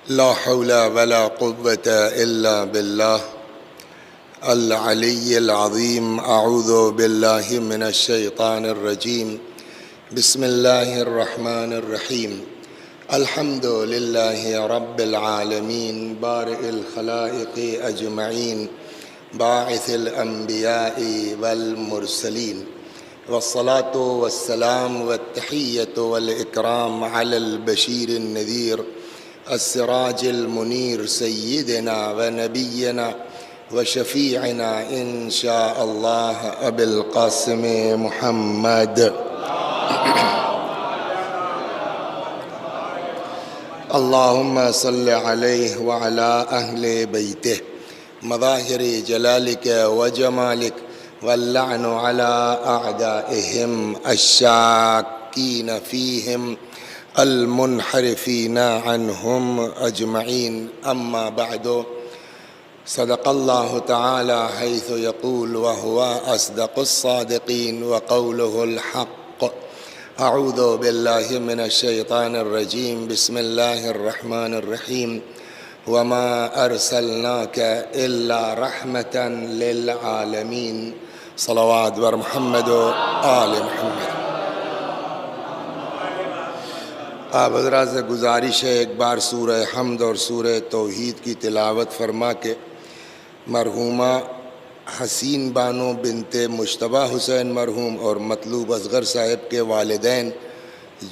لا حول ولا قوة إلا بالله العلي العظيم. أعوذ بالله من الشيطان الرجيم. بسم الله الرحمن الرحيم. الحمد لله رب العالمين بارئ الخلائق أجمعين باعث الأنبياء والمرسلين، والصلاة والسلام والتحية والإكرام على البشير النذير السراج المنير سيدنا ونبينا وشفيعنا إن شاء الله أبي القاسم محمد. اللهم صل عليه وعلى أهل بيته مظاهر جلالك وجمالك، واللعن على أعدائهم الشاكين فيهم المنحرفين عنهم أجمعين. أما بعد، صدق الله تعالى حيث يقول وهو أصدق الصادقين وقوله الحق. أعوذ بالله من الشيطان الرجيم. بسم الله الرحمن الرحيم. وما أرسلناك إلا رحمة للعالمين. صلوات بر محمد و آل محمد. آپ حضرات سے گزارش ہے ایک بار سورہ حمد اور سورہ توحید کی تلاوت فرما کے مرحومہ حسین بانو بنت مجتبیٰ حسین مرحوم اور مطلوب اصغر صاحب کے والدین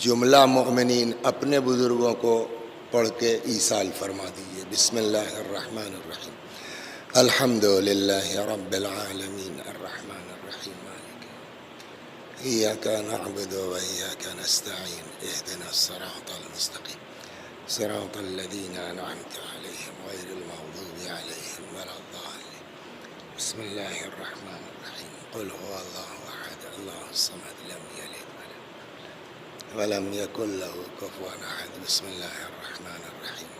جملہ مؤمنین اپنے بزرگوں کو پڑھ کے ایصال فرما دیجیے. بسم اللہ الرحمن الرحیم. الحمد للہ رب العالمین الرحمن الرحیم مالک ایاک نعبد و ایاک نستعین اہدنا الصراط المستقیم صراط الذین انعمت علیہم غیر المغضوب علیہم ولا الضالین. بسم اللہ الرحمن الرحیم. قل هو اللہ احد اللہ الصمد لم یلد ولم یکن له کفوا احد. بسم اللہ الرحمن الرحیم.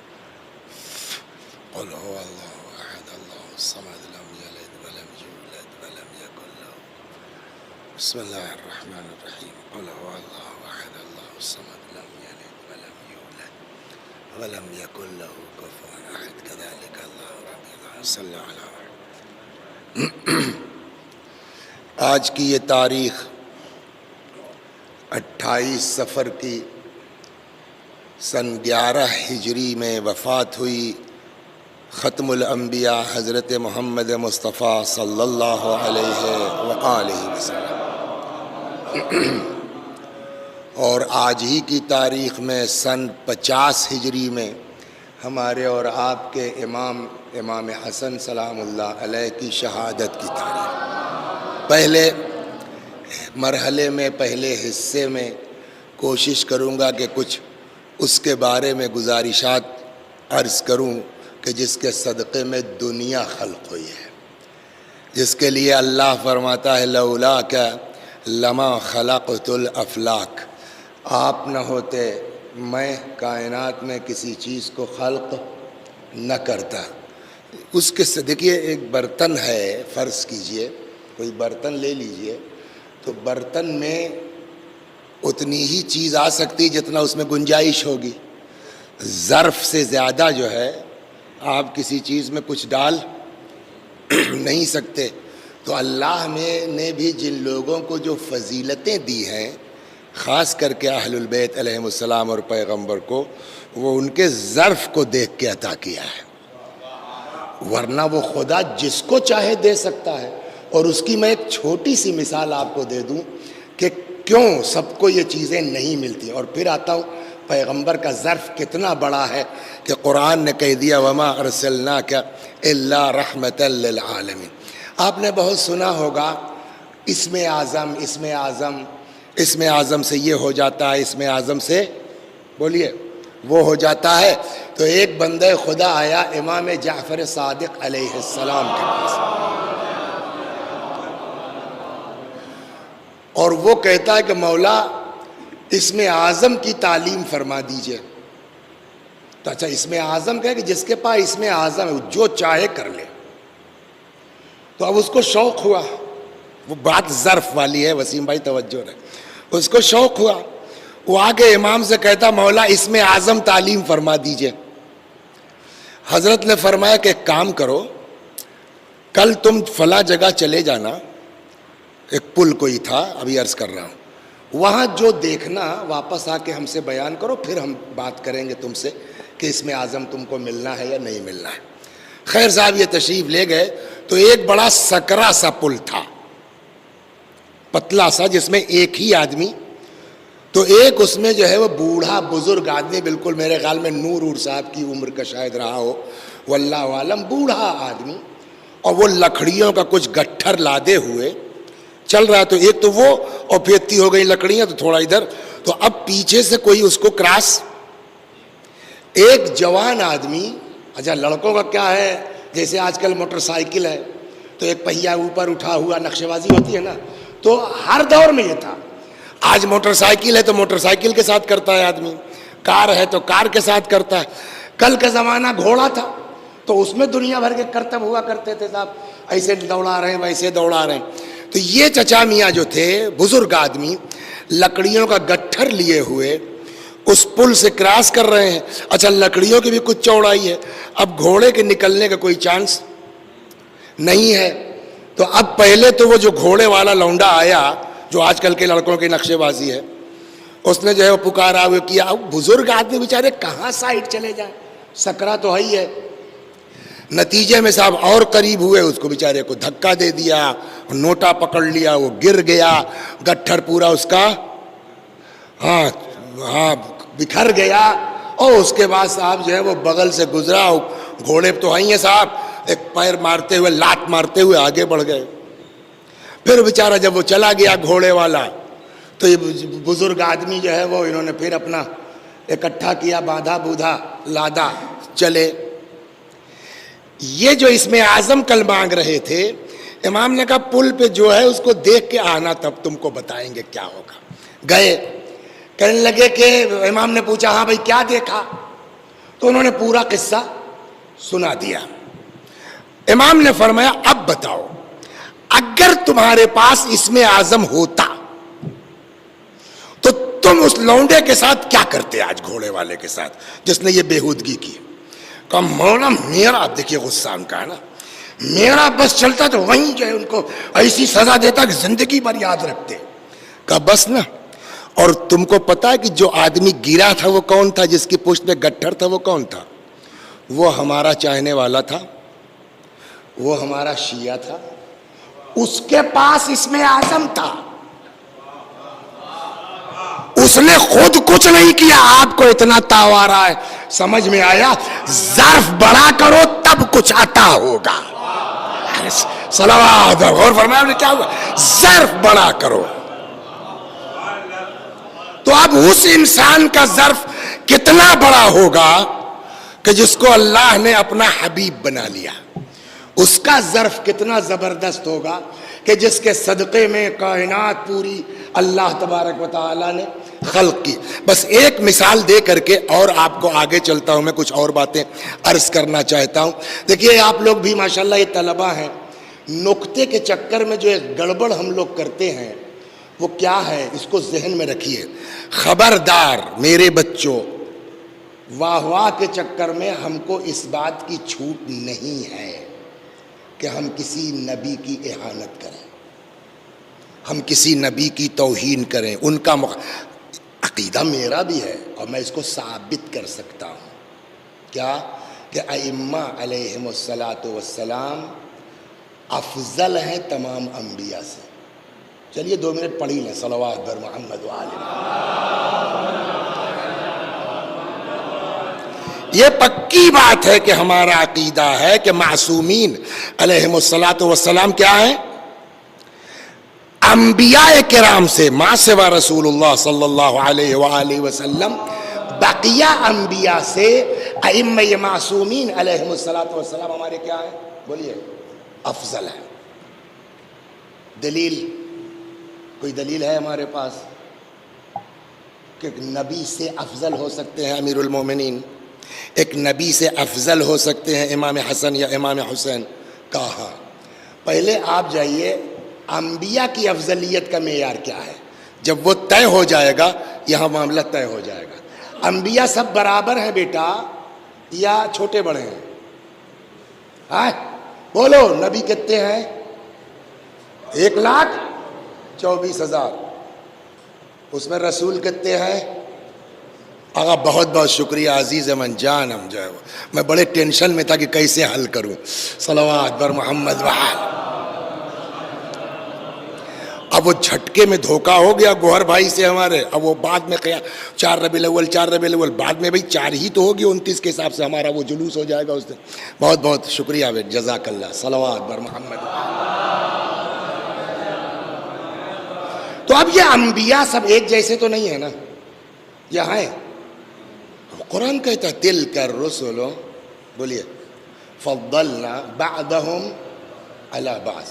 قل هو اللہ احد اللہ الصمد لم یلد ولم یولد ولم یکن له. بسم اللہ الرحمن الرحیم. قل هو اللہ احد اللہ الصمد لم یلد ولم یولد ولم یکن له کفوا احد. كذلك اللہ رب صلی اللہ علیہ. آج کی یہ تاریخ 28 صفر کی سن 11 ہجری میں وفات ہوئی ختم الانبیاء حضرت محمد مصطفیٰ صلی اللہ علیہ وآلہ وسلم، اور آج ہی کی تاریخ میں سن 50 ہجری میں ہمارے اور آپ کے امام حسن سلام اللہ علیہ کی شہادت کی تاریخ. پہلے مرحلے میں پہلے حصے میں کوشش کروں گا کہ کچھ اس کے بارے میں گزارشات عرض کروں کہ جس کے صدقے میں دنیا خلق ہوئی ہے، جس کے لیے اللہ فرماتا ہے لولاک لما خلقت الافلاک. آپ نہ ہوتے میں کائنات میں کسی چیز کو خلق نہ کرتا. اس کے دیکھیے ایک برتن ہے، فرض کیجئے کوئی برتن لے لیجئے، تو برتن میں اتنی ہی چیز آ سکتی جتنا اس میں گنجائش ہوگی. ظرف سے زیادہ جو ہے آپ کسی چیز میں کچھ ڈال نہیں سکتے. تو اللہ نے بھی جن لوگوں کو جو فضیلتیں دی ہیں، خاص کر کے اہل البیت علیہم السلام اور پیغمبر کو، وہ ان کے ظرف کو دیکھ کے عطا کیا ہے، ورنہ وہ خدا جس کو چاہے دے سکتا ہے. اور اس کی میں ایک چھوٹی سی مثال آپ کو دے دوں کہ کیوں سب کو یہ چیزیں نہیں ملتی. اور پھر آتا ہوں پیغمبر کا ظرف کتنا بڑا ہے کہ قرآن نے کہہ دیا وما ارسلناک الا رحمۃ للعالمین. آپ نے بہت سنا ہوگا اسم اعظم سے یہ ہو جاتا ہے، اسم اعظم سے بولیے وہ ہو جاتا ہے. تو ایک بندہ خدا آیا امام جعفر صادق علیہ السلام کے پاس، اور وہ کہتا ہے کہ مولا اسم اعظم کی تعلیم فرما دیجئے. تو اچھا اسم اعظم کہے کہ جس کے پاس اسم اعظم ہے جو چاہے کر لے. تو اب اس کو شوق ہوا، وہ بات ظرف والی ہے وسیم بھائی توجہ رہے، اس کو شوق ہوا، وہ آگے امام سے کہتا مولا اسم اعظم تعلیم فرما دیجئے. حضرت نے فرمایا کہ ایک کام کرو، کل تم فلاں جگہ چلے جانا، ایک پل کوئی تھا، ابھی عرض کر رہا ہوں، وہاں جو دیکھنا واپس آ کے ہم سے بیان کرو، پھر ہم بات کریں گے تم سے کہ اس میں اعظم تم کو ملنا ہے یا نہیں ملنا ہے۔ خیر صاحب یہ تشریف لے گئے تو ایک بڑا سکرا سا پل تھا، پتلا سا، جس میں ایک ہی آدمی، تو ایک اس میں جو ہے وہ بوڑھا بزرگ آدمی، بالکل میرے خیال میں نور صاحب کی عمر کا شاید رہا ہو، واللہ عالم، بوڑھا آدمی، اور وہ لکڑیوں کا کچھ گٹھر لادے ہوئے چل رہا، تو ایک تو وہ، اور پھیتی ہو گئی لکڑیاں تو تھوڑا ادھر، تو اب پیچھے سے کوئی اس کو کراس، ایک جوان آدمی، اچھا لڑکوں کا کیا ہے، جیسے آج کل موٹر سائیکل ہے تو ایک پہیا اوپر اٹھا ہوا نقشے بازی ہوتی ہے نا، تو ہر دور میں یہ تھا، آج موٹر سائیکل ہے تو موٹر سائیکل کے ساتھ کرتا ہے آدمی، کار ہے تو کار کے ساتھ کرتا ہے، کل کا زمانہ گھوڑا تھا تو اس میں دنیا بھر کے کرتب ہوا کرتے تھے صاحب، ایسے دوڑا رہے ہیں ویسے دوڑا رہے ہیں، تو یہ چچا میاں جو تھے بزرگ آدمی، لکڑیوں کا گٹھر لیے ہوئے اس پل سے کراس کر رہے ہیں۔ اچھا لکڑیوں کی بھی کچھ چوڑائی ہے، اب گھوڑے کے نکلنے کا کوئی چانس نہیں ہے، تو اب پہلے تو وہ جو گھوڑے والا لونڈا آیا جو آج کل کے لڑکوں کی نقشے بازی ہے، اس نے جو ہے وہ پکارا ہوئے کیا، اب بزرگ آدمی بیچارے کہاں سائڈ چلے جائیں، سکرا تو ہے ہی ہے، نتیجے میں صاحب اور قریب ہوئے، اس کو بیچارے کو دھکا دے دیا، نوٹا پکڑ لیا، وہ گر گیا، گٹھر پورا اس کا ہاں بکھر گیا، اور اس کے بعد صاحب جو ہے وہ بغل سے گزرا، گھوڑے تو ہیں ہیں صاحب، ایک پیر مارتے ہوئے لات مارتے ہوئے آگے بڑھ گئے، پھر بیچارہ جب وہ چلا گیا گھوڑے والا تو یہ بزرگ آدمی جو ہے وہ انہوں نے پھر اپنا اکٹھا کیا، باندھا بودھا لادا، چلے۔ یہ جو اس میں اعظم کل مانگ رہے تھے، امام نے کہا پل پہ جو ہے اس کو دیکھ کے آنا، تب تم کو بتائیں گے کیا ہوگا۔ گئے، کہنے لگے کہ امام نے پوچھا ہاں بھائی کیا دیکھا، تو انہوں نے پورا قصہ سنا دیا۔ امام نے فرمایا اب بتاؤ، اگر تمہارے پاس اس میں اعظم ہوتا تو تم اس لونڈے کے ساتھ کیا کرتے آج، گھوڑے والے کے ساتھ جس نے یہ بےہودگی کی؟ کہا مولا میرا، دیکھیے غصہ ان کا ہے نا، میرا بس چلتا تو وہیں جو ہے ان کو ایسی سزا دیتا کہ زندگی بھر یاد رکھتے۔ کہا بس نا، اور تم کو پتا ہے کہ جو آدمی گرا تھا وہ کون تھا، جس کی پشت پہ گٹھر تھا وہ کون تھا؟ وہ ہمارا چاہنے والا تھا، وہ ہمارا شیعہ تھا، اس کے پاس اس میں اعظم تھا، اس نے خود کچھ نہیں کیا، آپ کو اتنا تاو آ رہا ہے، سمجھ میں آیا؟ ظرف بڑا کرو تب کچھ عطا ہوگا، صلوات، غور فرمایا نے کیا ہوا، ظرف بڑا کرو۔ تو اب اس انسان کا ظرف کتنا بڑا ہوگا کہ جس کو اللہ نے اپنا حبیب بنا لیا، اس کا ظرف کتنا زبردست ہوگا کہ جس کے صدقے میں کائنات پوری اللہ تبارک و تعالی نے خلق کی۔ بس ایک مثال دے کر کے اور آپ کو آگے چلتا ہوں، میں کچھ اور باتیں عرض کرنا چاہتا ہوں۔ دیکھیے آپ لوگ بھی ماشاءاللہ یہ طلبہ ہیں، نقطے کے چکر میں جو ایک گڑبڑ ہم لوگ کرتے ہیں وہ کیا ہے، اس کو ذہن میں رکھیے، خبردار میرے بچوں، واہ واہ کے چکر میں ہم کو اس بات کی چھوٹ نہیں ہے کہ ہم کسی نبی کی اہانت کریں، ہم کسی نبی کی توہین کریں، ان کا عقیدہ میرا بھی ہے اور میں اس کو ثابت کر سکتا ہوں، کیا کہ ائمہ علیہم السلام افضل ہیں تمام انبیاء سے۔ چلیے 2 منٹ پڑھی لیں، صلوات بر محمد و آل محمد۔ یہ پکی بات ہے کہ ہمارا عقیدہ ہے کہ معصومین علیہم السلام کیا ہیں؟ انبیاء کرام سے، ما سوا رسول اللہ صلی اللہ علیہ وآلہ وسلم، بقیہ انبیاء سے ائمہ معصومین علیہم السلام ہمارے کیا ہیں؟ بولیے، افضل ہیں۔ دلیل، کوئی دلیل ہے ہمارے پاس کہ نبی سے افضل ہو سکتے ہیں امیر المومنین، ایک نبی سے افضل ہو سکتے ہیں امام حسن یا امام حسین؟ کہاں؟ پہلے آپ جائیے انبیاء کی افضلیت کا معیار کیا ہے، جب وہ طے ہو جائے گا یہاں معاملہ طے ہو جائے گا۔ انبیاء سب برابر ہیں بیٹا یا چھوٹے بڑے ہیں؟ ہاں بولو نبی کتنے ہیں؟ 1,24,000. اس میں رسول کتنے ہیں؟ آقا بہت بہت شکریہ عزیز من جان. ہم جو ہے میں بڑے ٹینشن میں تھا کہ کیسے حل کروں. صلوات بر محمد وآل. اب وہ جھٹکے میں دھوکہ ہو گیا گوہر بھائی سے ہمارے. اب وہ بعد میں 4 ربیع الاول بعد میں بھائی 4 ہی تو ہوگی 29 کے حساب سے ہمارا وہ جلوس ہو جائے گا اس دن. بہت بہت شکریہ جزاک اللہ. صلوات بر محمد. تو اب یہ انبیاء سب ایک جیسے تو نہیں ہے نا؟ یہ ہیں. قرآن کہتا ہے تلک الرسل، بولیے، فضلنا بعضهم علی بعض.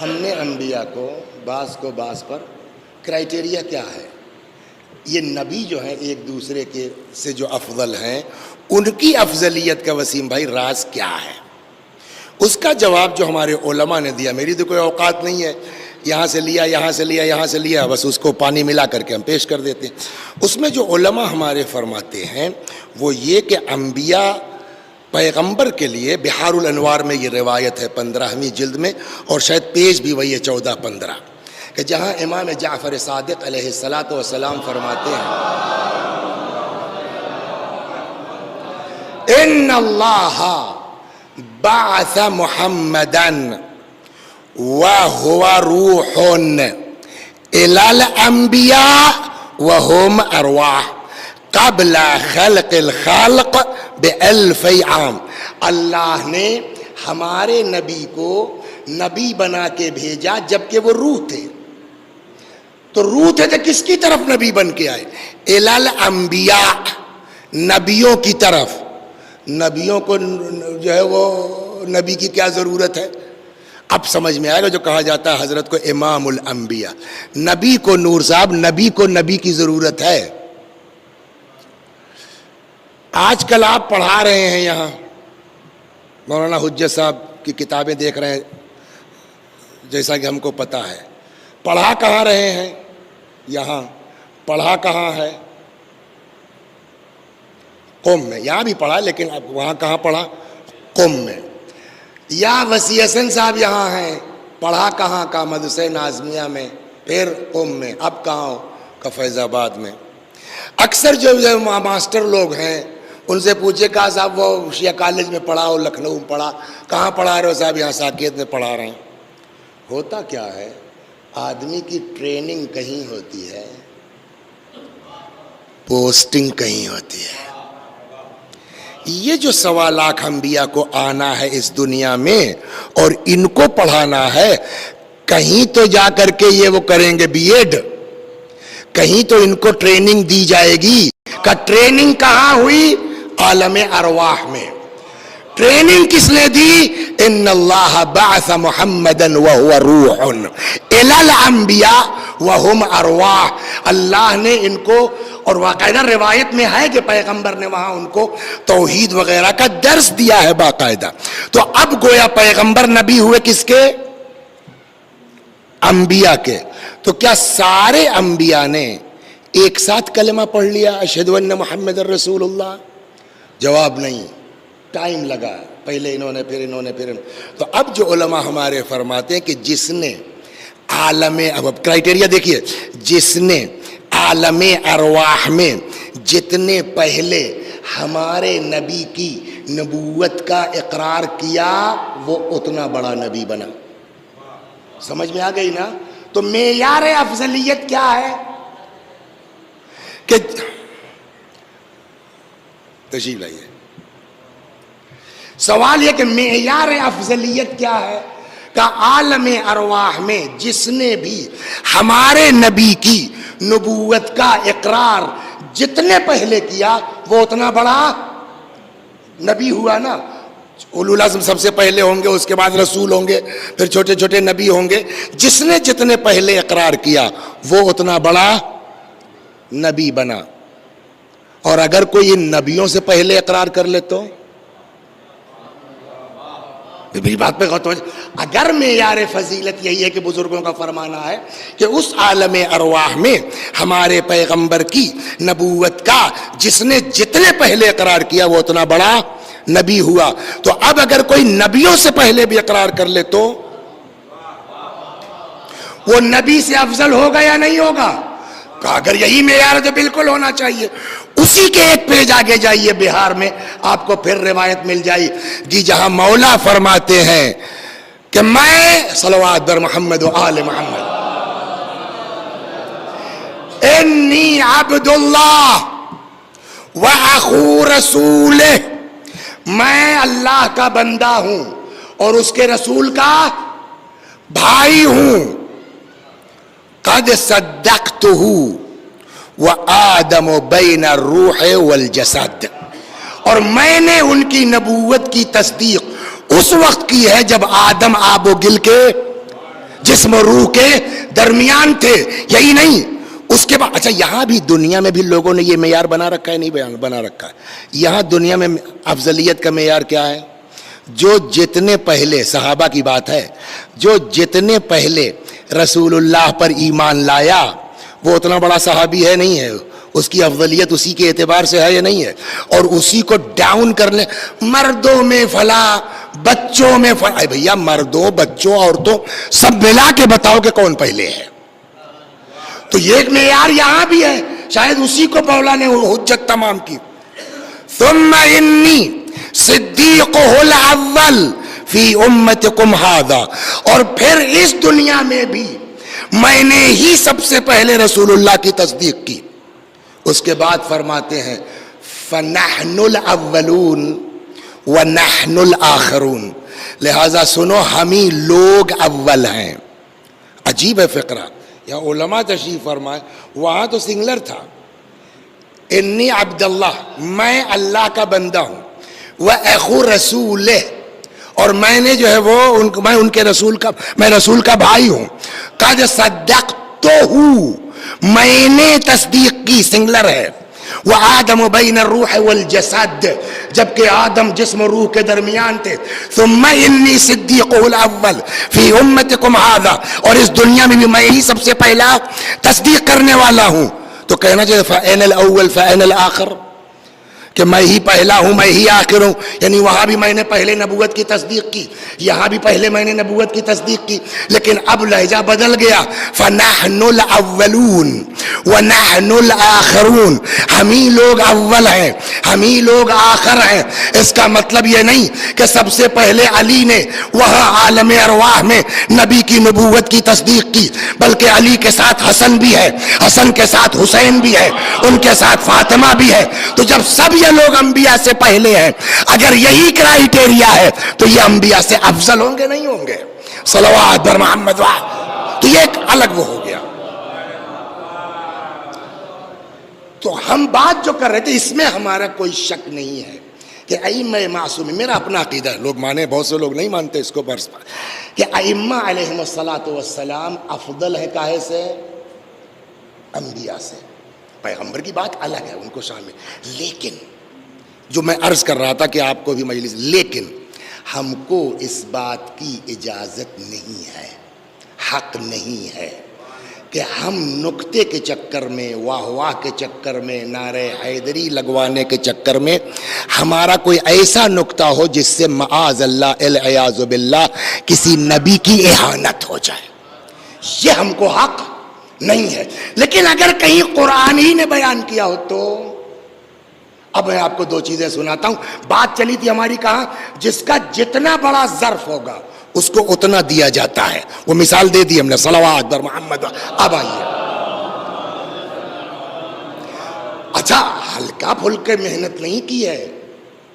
ہم نے انبیاء کو بعض پر. کرائٹیریا کیا ہے؟ یہ نبی جو ہیں ایک دوسرے کے سے جو افضل ہیں، ان کی افضلیت کا وسیم بھائی راز کیا ہے؟ اس کا جواب جو ہمارے علماء نے دیا. میری تو کوئی اوقات نہیں ہے، یہاں سے لیا بس اس کو پانی ملا کر کے ہم پیش کر دیتے ہیں. اس میں جو علماء ہمارے فرماتے ہیں وہ یہ کہ انبیاء پیغمبر کے لیے بحار الانوار میں یہ روایت ہے 15ویں جلد میں، اور شاید پیج بھی وہی ہے 14-15، کہ جہاں امام جعفر صادق علیہ السلام فرماتے ہیں ان اللہ بعث محمدا وهو روح الى الانبیاء وهم ارواح قبل خلق الخلق ب1000 عام. اللہ نے ہمارے نبی کو نبی بنا کے بھیجا جبکہ وہ روح تھے. تو روح تھے تو کس کی طرف نبی بن کے آئے؟ الی الانبیاء، نبیوں کی طرف. نبیوں کو جو ہے وہ نبی کی کیا ضرورت ہے؟ اب سمجھ میں آئے گا جو کہا جاتا ہے حضرت کو امام الانبیاء. نبی کو نور صاحب، نبی کو نبی کی ضرورت ہے. آج کل آپ پڑھا رہے ہیں یہاں، مولانا حجت صاحب کی کتابیں دیکھ رہے ہیں، جیسا کہ ہم کو پتہ ہے. پڑھا کہاں رہے ہیں؟ یہاں. پڑھا کہاں ہے؟ قم میں. یہاں بھی پڑھا لیکن اب وہاں کہاں پڑھا؟ قم میں. یا وسیع حسن صاحب یہاں ہیں، پڑھا کہاں کا؟ مدرسہ ناظمیہ میں، پھر قم میں. اب کہاں ہو؟ کا فیض آباد میں. اکثر جو ماسٹر لوگ ہیں ان سے پوچھے کہا صاحب وہ شیعہ کالج میں پڑھا ہو، لکھنؤ میں پڑھا. کہاں پڑھا رہے ہو؟ صاحب یہاں ساکیت میں پڑھا رہے ہیں. ہوتا کیا ہے؟ آدمی کی ٹریننگ کہیں ہوتی ہے، پوسٹنگ کہیں ہوتی ہے. یہ جو 1.25 انبیاء کو آنا ہے اس دنیا میں اور ان کو پڑھانا ہے، کہیں تو جا کر کے یہ وہ کریں گے بی ایڈ، کہیں تو ان کو ٹریننگ دی جائے گی. کا ٹریننگ کہاں ہوئی؟ عالم ارواح میں. ٹریننگ کس نے دی؟ ان اللہ بعث محمدا وهو روح الى الانبیاء وهم ارواح. اللہ نے ان کو، اور باقاعدہ روایت میں ہے کہ پیغمبر نے وہاں ان کو توحید وغیرہ کا درس دیا ہے باقاعدہ. تو اب گویا پیغمبر نبی ہوئے کس کے؟ انبیاء کے. تو کیا سارے انبیاء نے ایک ساتھ کلمہ پڑھ لیا اشہد ان محمد رسول اللہ؟ جواب نہیں، ٹائم لگا. پہلے انہوں نے، پھر انہوں نے، پھر انہوں. تو اب جو علماء ہمارے فرماتے ہیں کہ جس نے عالم، اب کرائٹیریا دیکھیے، جس نے عالم ارواح میں جتنے پہلے ہمارے نبی کی نبوت کا اقرار کیا وہ اتنا بڑا نبی بنا. سمجھ میں آ گئی نا؟ تو معیار افضلیت کیا ہے؟ کہ تشریف لائیے. سوال یہ کہ معیار افضلیت کیا ہے؟ کہ عالم ارواح میں جس نے بھی ہمارے نبی کی نبوت کا اقرار جتنے پہلے کیا وہ اتنا بڑا نبی ہوا نا. اولو العزم سب سے پہلے ہوں گے، اس کے بعد رسول ہوں گے، پھر چھوٹے چھوٹے نبی ہوں گے. جس نے جتنے پہلے اقرار کیا وہ اتنا بڑا نبی بنا. اور اگر کوئی ان نبیوں سے پہلے اقرار کر لے تو میری بات پہ غور تو، اگر معیار فضیلت یہی ہے کہ بزرگوں کا فرمانا ہے کہ اس عالم ارواح میں ہمارے پیغمبر کی نبوت کا جس نے جتنے پہلے اقرار کیا وہ اتنا بڑا نبی ہوا. تو اب اگر کوئی نبیوں سے پہلے بھی اقرار کر لے تو وہ نبی سے افضل ہوگا یا نہیں ہوگا؟ کہا اگر یہی معیار ہے تو بالکل ہونا چاہیے. اسی کے ایک پیج آگے جائیے بہار میں آپ کو پھر روایت مل جائے گی جہاں مولا فرماتے ہیں کہ میں صلوات بر محمد و آل محمد انی عبد اللہ و اخو رسولہ، میں اللہ کا بندہ ہوں اور اس کے رسول کا بھائی ہوں. قد صدقتہ وآدم بین الروح والجسد، اور میں نے ان کی نبوت کی تصدیق اس وقت کی ہے جب آدم آب و گل کے جسم و روح کے درمیان تھے. یہی نہیں اس کے بعد. اچھا یہاں بھی دنیا میں بھی لوگوں نے یہ معیار بنا رکھا ہے نہیں بنا رکھا ہے؟ یہاں دنیا میں افضلیت کا معیار کیا ہے؟ جو جتنے پہلے، صحابہ کی بات ہے، جو جتنے پہلے رسول اللہ پر ایمان لایا وہ اتنا بڑا صحابی ہے نہیں ہے، اس کی افضلیت اسی کے اعتبار سے ہے یا نہیں ہے؟ اور اسی کو ڈاؤن کرنے، مردوں میں فلاں، بچوں میں فلاں. بھیا مردوں، بچوں، عورتوں سب ملا کے بتاؤ کہ کون پہلے ہے. تو یہ ایک معیار یہاں بھی ہے، شاید اسی کو مولا نے حجت تمام کی. ثم انی صدیقہ الاول فی امتکم ھذا، اور پھر اس دنیا میں بھی میں نے ہی سب سے پہلے رسول اللہ کی تصدیق کی. اس کے بعد فرماتے ہیں فنحن الاولون ونحن الاخرون، لہذا سنو ہمیں لوگ اول ہیں. عجیب ہے فقرہ. یا علماء تشریف فرمائے وہاں تو سنگلر تھا، انی عبد اللہ، میں اللہ کا بندہ ہوں، وہ اخو رسول، اور میں نے جو ہے وہ میں ان کے رسول کا، میں رسول کا بھائی ہوں. قد صدقتہ، میں نے تصدیق کی، سنگلر ہے. وآدم بین الروح والجسد، جبکہ آدم جسم و روح کے درمیان تھے. ثم انی صدیقہ الاول فی امتکم ھذا، اور اس دنیا میں بھی میں ہی سب سے پہلا تصدیق کرنے والا ہوں. تو کہنا چاہیے فأنا الاول فأنا الآخر، کہ میں ہی پہلا ہوں میں ہی آخر ہوں. یعنی وہاں بھی میں نے پہلے نبوت کی تصدیق کی، یہاں بھی پہلے میں نے نبوت کی تصدیق کی، لیکن اب لہجہ بدل گیا. فنحن الاولون ونحن الاخرون، ہم ہی لوگ اول ہیں، ہم ہی لوگ آخر ہیں. اس کا مطلب یہ نہیں کہ سب سے پہلے علی نے وہاں عالم ارواح میں نبی کی نبوت کی تصدیق کی، بلکہ علی کے ساتھ حسن بھی ہے، حسن کے ساتھ حسین بھی ہے، ان کے ساتھ فاطمہ بھی ہے. تو جب سب یہ لوگ انبیاء سے پہلے ہیں، اگر یہی کرائیٹیریا ہے تو یہ انبیاء سے افضل ہوں گے نہیں ہوں گے؟ صلوات بر محمد. تو یہ ایک الگ وہ ہو گیا. تو ہم بات جو کر رہے تھے اس میں ہمارا کوئی شک نہیں ہے کہ ائمہ معصوم، میرا اپنا عقیدہ ہے، لوگ مانے، بہت سے لوگ نہیں مانتے اس کو، برس کہ ائمہ علیہم الصلاۃ والسلام افضل ہے کاہے سے؟ انبیاء سے. پیغمبر کی بات الگ ہے، ان کو شامل. لیکن جو میں عرض کر رہا تھا کہ آپ کو بھی مجلس، لیکن ہم کو اس بات کی اجازت نہیں ہے، حق نہیں ہے کہ ہم نکتے کے چکر میں، واہ واہ کے چکر میں، نعرہ حیدری لگوانے کے چکر میں ہمارا کوئی ایسا نکتہ ہو جس سے معاذ اللہ العیاذ باللہ کسی نبی کی اہانت ہو جائے. یہ ہم کو حق نہیں ہے. لیکن اگر کہیں قرآن ہی نے بیان کیا ہو تو، اب میں آپ کو دو چیزیں سناتا ہوں. بات چلی تھی ہماری کہاں، جس کا جتنا بڑا ظرف ہوگا اس کو اتنا دیا جاتا ہے. وہ مثال دے دی ہم نے، صلوات بر محمد. اب آئیے، اچھا ہلکا پھلکے محنت نہیں کی ہے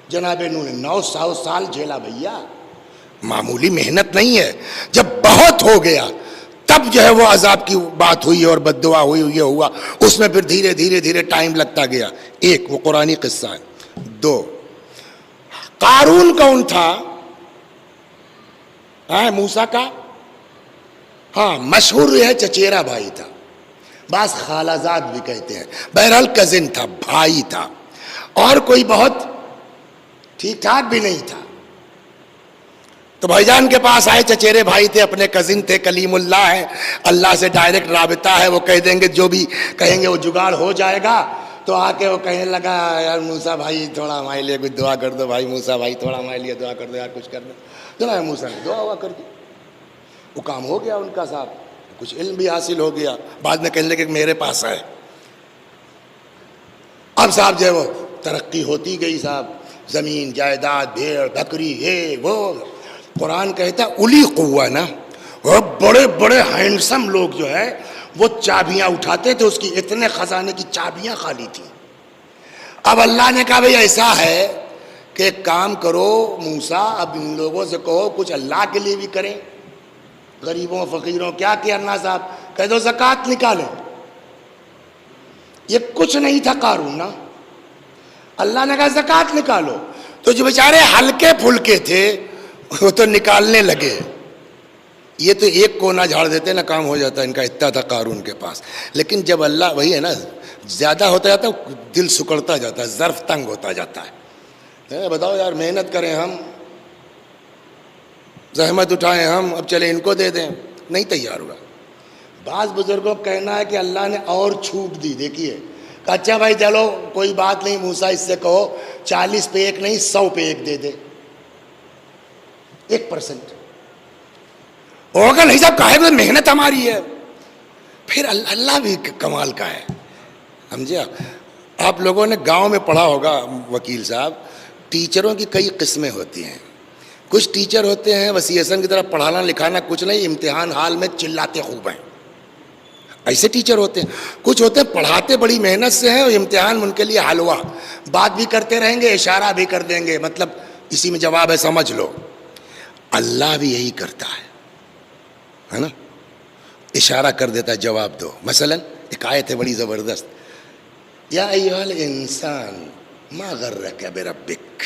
جناب نو نے، 900 سال جھیلا بھیا، معمولی محنت نہیں ہے. جب بہت ہو گیا تب جو ہے وہ عذاب کی بات ہوئی اور بد دعا ہوئی، یہ ہوا. اس میں پھر دھیرے دھیرے دھیرے ٹائم لگتا گیا. ایک وہ قرآنی قصہ ہے. دو، قارون کون تھا؟ موسیٰ کا ہاں مشہور ہے چچیرا بھائی تھا، بعض خالہ زاد بھی کہتے ہیں، بہرحال کزن تھا، بھائی تھا، اور کوئی بہت ٹھیک ٹھاک بھی نہیں تھا. تو بھائی جان کے پاس آئے، چچیرے بھائی تھے، اپنے کزن تھے، کلیم اللہ ہے، اللہ سے ڈائریکٹ رابطہ ہے، وہ کہہ دیں گے جو بھی کہیں گے وہ جگاڑ ہو جائے گا. تو تو آ کے وہ کہنے لگا یار موسیٰ بھائی تھوڑا ہمارے لیے کچھ دعا کر دو، بھائی موسیٰ بھائی تھوڑا ہمارے لیے دعا کر دو یار، کچھ کر دو۔ جناب موسیٰ نے دعا ہوا کر دی، وہ کام ہو گیا ان کا صاحب، کچھ علم بھی حاصل ہو گیا۔ بعد میں کہنے لگے کہ میرے پاس ہے۔ اب صاحب جو ہے وہ ترقی ہوتی گئی صاحب، زمین جائیداد بھیڑ بکری یہ وہ۔ قرآن کہتا الی قوہ نا، وہ بڑے بڑے ہینڈسم لوگ جو ہے وہ چابیاں اٹھاتے تھے، اس کی اتنے خزانے کی چابیاں خالی تھیں۔ اب اللہ نے کہا بھئی ایسا ہے کہ ایک کام کرو موسیٰ، اب ان لوگوں سے کہو کچھ اللہ کے لیے بھی کریں، غریبوں فقیروں۔ کیا کرنا صاحب؟ کہہ دو زکوٰۃ نکالیں۔ یہ کچھ نہیں تھا قارون نا، اللہ نے کہا زکوٰۃ نکالو، تو جو بیچارے ہلکے پھلکے تھے وہ تو نکالنے لگے۔ یہ تو ایک کونا جھاڑ دیتے نا کام ہو جاتا، ان کا اتنا تھا قارون کے پاس۔ لیکن جب اللہ، وہی ہے نا، زیادہ ہوتا جاتا دل سکڑتا جاتا ہے، ظرف تنگ ہوتا جاتا ہے۔ بتاؤ یار محنت کریں ہم، زحمت اٹھائیں ہم، اب چلے ان کو دے دیں، نہیں تیار ہوا۔ بعض بزرگوں کا کہنا ہے کہ اللہ نے اور چھوٹ دی، دیکھیے کہ اچھا بھائی چلو کوئی بات نہیں موسیٰ، اس سے کہو 40 پہ ایک نہیں 100 پہ ایک دے دے، 1%۔ ہوگا نہیں صاحب، کہے کہ محنت ہماری ہے۔ پھر اللہ بھی کمال کا ہے، سمجھے آپ لوگوں نے گاؤں میں پڑھا ہوگا وکیل صاحب، ٹیچروں کی کئی قسمیں ہوتی ہیں۔ کچھ ٹیچر ہوتے ہیں وسیع حسن کی طرح پڑھانا لکھانا کچھ نہیں، امتحان حال میں چلاتے خوب ہیں، ایسے ٹیچر ہوتے ہیں۔ کچھ ہوتے ہیں پڑھاتے بڑی محنت سے ہیں اور امتحان ان کے لیے حلوہ، بات بھی کرتے رہیں گے اشارہ بھی کر دیں گے، مطلب اسی میں جواب ہے سمجھ لو۔ اللہ بھی یہی کرتا ہے نا، اشارہ کر دیتا ہے جواب دو۔ مثلا ایک آیت ہے بڑی زبردست، یا ایھا الانسان ما غرک بربک،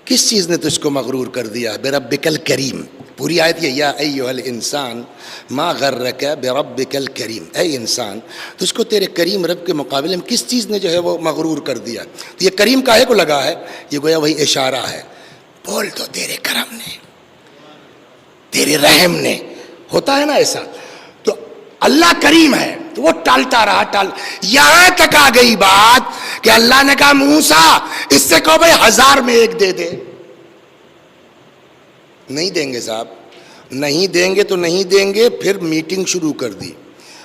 کس چیز نے تجھ کو مغرور کر دیا؟ بربک الکریم، پوری آیت یہ، یا ایھا الانسان ما غرک بربک الکریم، اے انسان تجھ کو تیرے کریم رب کے مقابلے میں کس چیز نے جو ہے وہ مغرور کر دیا؟ تو یہ کریم کاہے کو لگا ہے؟ یہ گویا وہی اشارہ ہے، بول تو تیرے کرم نے، تیرے رحم نے، ہوتا ہے نا ایسا۔ تو اللہ کریم ہے تو وہ ٹالتا رہا، یہاں تک آ گئی بات کہ اللہ نے کہا موسیٰ اس سے کہو بھائی 1000 میں ایک دے دے۔ نہیں دیں گے صاحب، نہیں دیں گے تو نہیں دیں گے۔ پھر میٹنگ شروع کر دی۔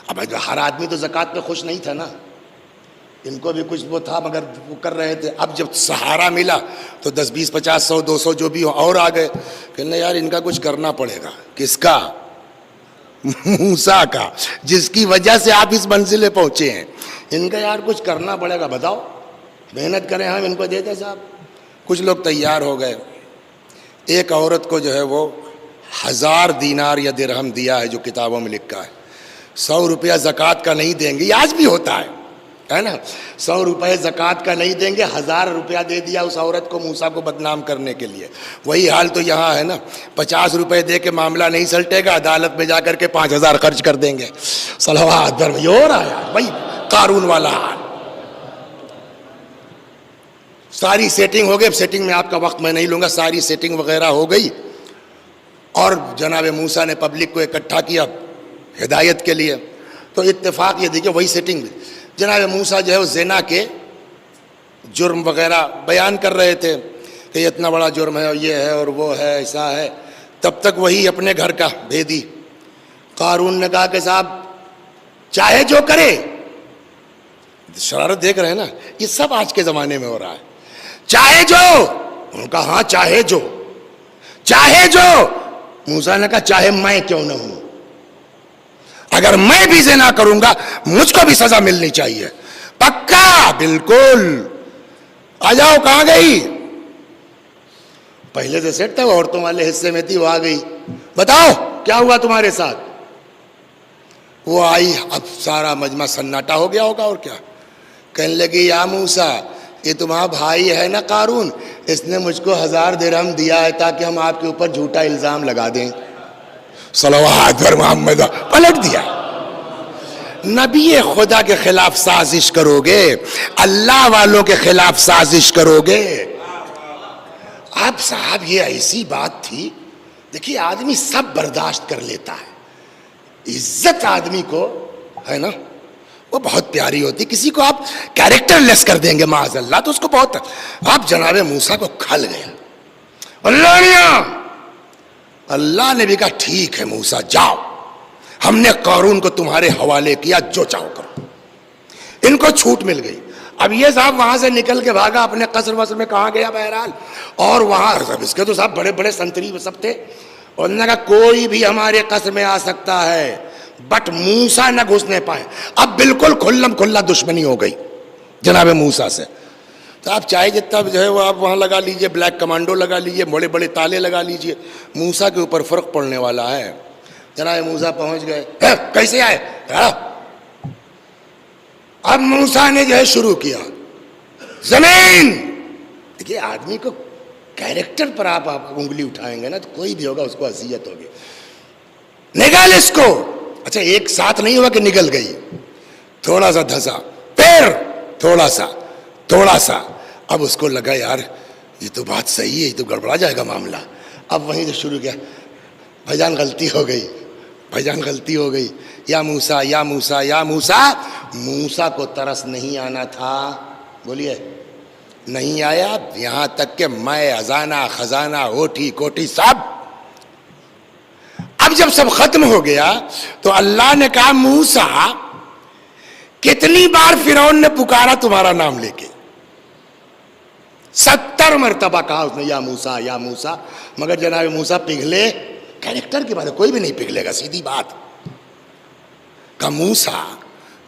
اب ہر آدمی تو زکوٰۃ پہ خوش نہیں تھا نا، ان کو بھی کچھ وہ تھا مگر وہ کر رہے تھے۔ اب جب سہارا ملا تو 10 20 50 100 200 جو بھی ہو اور آ گئے، کہنے یار ان کا کچھ کرنا پڑے گا۔ کس کا؟ موسیٰ کا، جس کی وجہ سے آپ اس منزل پہ پہنچے ہیں، ان کا یار کچھ کرنا پڑے گا، بتاؤ محنت کریں ہم ان کو دیتے صاحب۔ کچھ لوگ تیار ہو گئے۔ ایک عورت کو جو ہے وہ 1000 دینار یا درہم دیا ہے، جو کتابوں میں لکھا ہے۔ 100 روپیہ زکوٰۃ کا نہیں دیں گے، یہ آج بھی ہوتا ہے نا، 100 روپے زکوٰۃ کا نہیں دیں گے، 1000 روپیہ دے دیا اس عورت کو موسیٰ کو بدنام کرنے کے لیے۔ وہی حال تو یہاں ہے نا، 50 روپے دے کے معاملہ نہیں سلٹے گا، عدالت میں جا کر کے 5000 خرچ کر دیں گے۔ صلوات پر یہ ہو رہا ہے بھائی، قارون والا حال۔ ساری سیٹنگ ہو گئی، سیٹنگ میں آپ کا وقت میں نہیں لوں گا، ساری سیٹنگ وغیرہ ہو گئی، اور جناب موسیٰ نے پبلک کو اکٹھا کیا ہدایت کے لیے۔ تو اتفاق یہ دیکھیں وہی سیٹنگ بھی، جناب موسیٰ جو ہے وہ زنا کے جرم وغیرہ بیان کر رہے تھے کہ یہ اتنا بڑا جرم ہے اور یہ ہے اور وہ ہے، ایسا ہے۔ تب تک وہی اپنے گھر کا بھیدی قارون نے کہا کہ صاحب چاہے جو کرے، شرارت دیکھ رہے ہیں نا، یہ سب آج کے زمانے میں ہو رہا ہے، چاہے جو۔ انہوں نے کہا ہاں چاہے جو، چاہے جو۔ موسیٰ نے کہا چاہے میں کیوں نہ ہوں، اگر میں بھی زنا کروں گا مجھ کو بھی سزا ملنی چاہیے۔ پکا؟ بالکل۔ آ جاؤ، کہاں گئی؟ پہلے سے سیٹ تھا، وہ عورتوں والے حصے میں تھی، وہ آ گئی، بتاؤ کیا ہوا تمہارے ساتھ؟ وہ آئی، اب سارا مجمع سناٹا ہو گیا ہوگا، اور کیا کہنے لگی، یا موسیٰ یہ تمہارا بھائی ہے نا قارون، اس نے مجھ کو 1000 درہم دیا ہے تاکہ ہم آپ کے اوپر جھوٹا الزام لگا دیں۔ صلوات پر محمد، پلٹ دیا۔ نبی خدا کے خلاف سازش کرو گے، اللہ والوں کے خلاف سازش کرو گے۔ اب صاحب یہ ایسی بات تھی، دیکھیے آدمی سب برداشت کر لیتا ہے، عزت آدمی کو ہے نا، وہ بہت پیاری ہوتی. کسی کو آپ کیریکٹر لیس کر دیں گے معاذ اللہ تو اس کو بہت. آپ جناب موسیٰ کو کھل گیا اللہ میاں. اللہ نے بھی کہا ٹھیک ہے موسیٰ جاؤ, ہم نے قارون کو تمہارے حوالے کیا, جو چاہو کرو. ان کو چھوٹ مل گئی. اب یہ صاحب وہاں سے نکل کے بھاگا اپنے قصر وصر میں, کہاں گیا بہرحال, اور وہاں اس کے تو صاحب بڑے بڑے سنتری سب تھے. اور انہوں نے کہا کوئی بھی ہمارے قصر میں آ سکتا ہے بٹ موسیٰ نہ گھسنے پائے. اب بالکل کھلم کھلا دشمنی ہو گئی جناب موسیٰ سے. تو آپ چاہے جتنا جو ہے وہ آپ وہاں لگا لیجئے, بلیک کمانڈو لگا لیجئے, بڑے بڑے تالے لگا لیجئے, موسیٰ کے اوپر فرق پڑنے والا ہے. جناب موسیٰ پہنچ گئے. کیسے آئے؟ اب موسیٰ نے جو ہے شروع کیا زمین. دیکھیے آدمی کو کیریکٹر پر آپ انگلی اٹھائیں گے نا تو کوئی بھی ہوگا اس کو اذیت ہوگی. نگل اس کو. اچھا ایک ساتھ نہیں ہوا کہ نگل گئی, تھوڑا سا دھسا, پھر تھوڑا سا. اب اس کو لگا یار یہ تو بات صحیح ہے, یہ تو گڑبڑا جائے گا معاملہ. اب وہیں سے شروع کیا, بھائی غلطی ہو گئی, یا موسیٰ یا موسیٰ یا موسیٰ. موسیٰ کو ترس نہیں آنا تھا, بولیے نہیں آیا, یہاں تک کہ میں ازانہ خزانہ ہوٹی کوٹی سب. اب جب سب ختم ہو گیا تو اللہ نے کہا موسیٰ کتنی بار فرعون نے پکارا تمہارا نام لے کے؟ 70 مرتبہ کہا اس نے یا موسیٰ یا موسیٰ. مگر جناب موسیٰ پگھلے, کیریکٹر کی بات ہے, کوئی بھی نہیں پگھلے گا, سیدھی بات. کہا موسیٰ,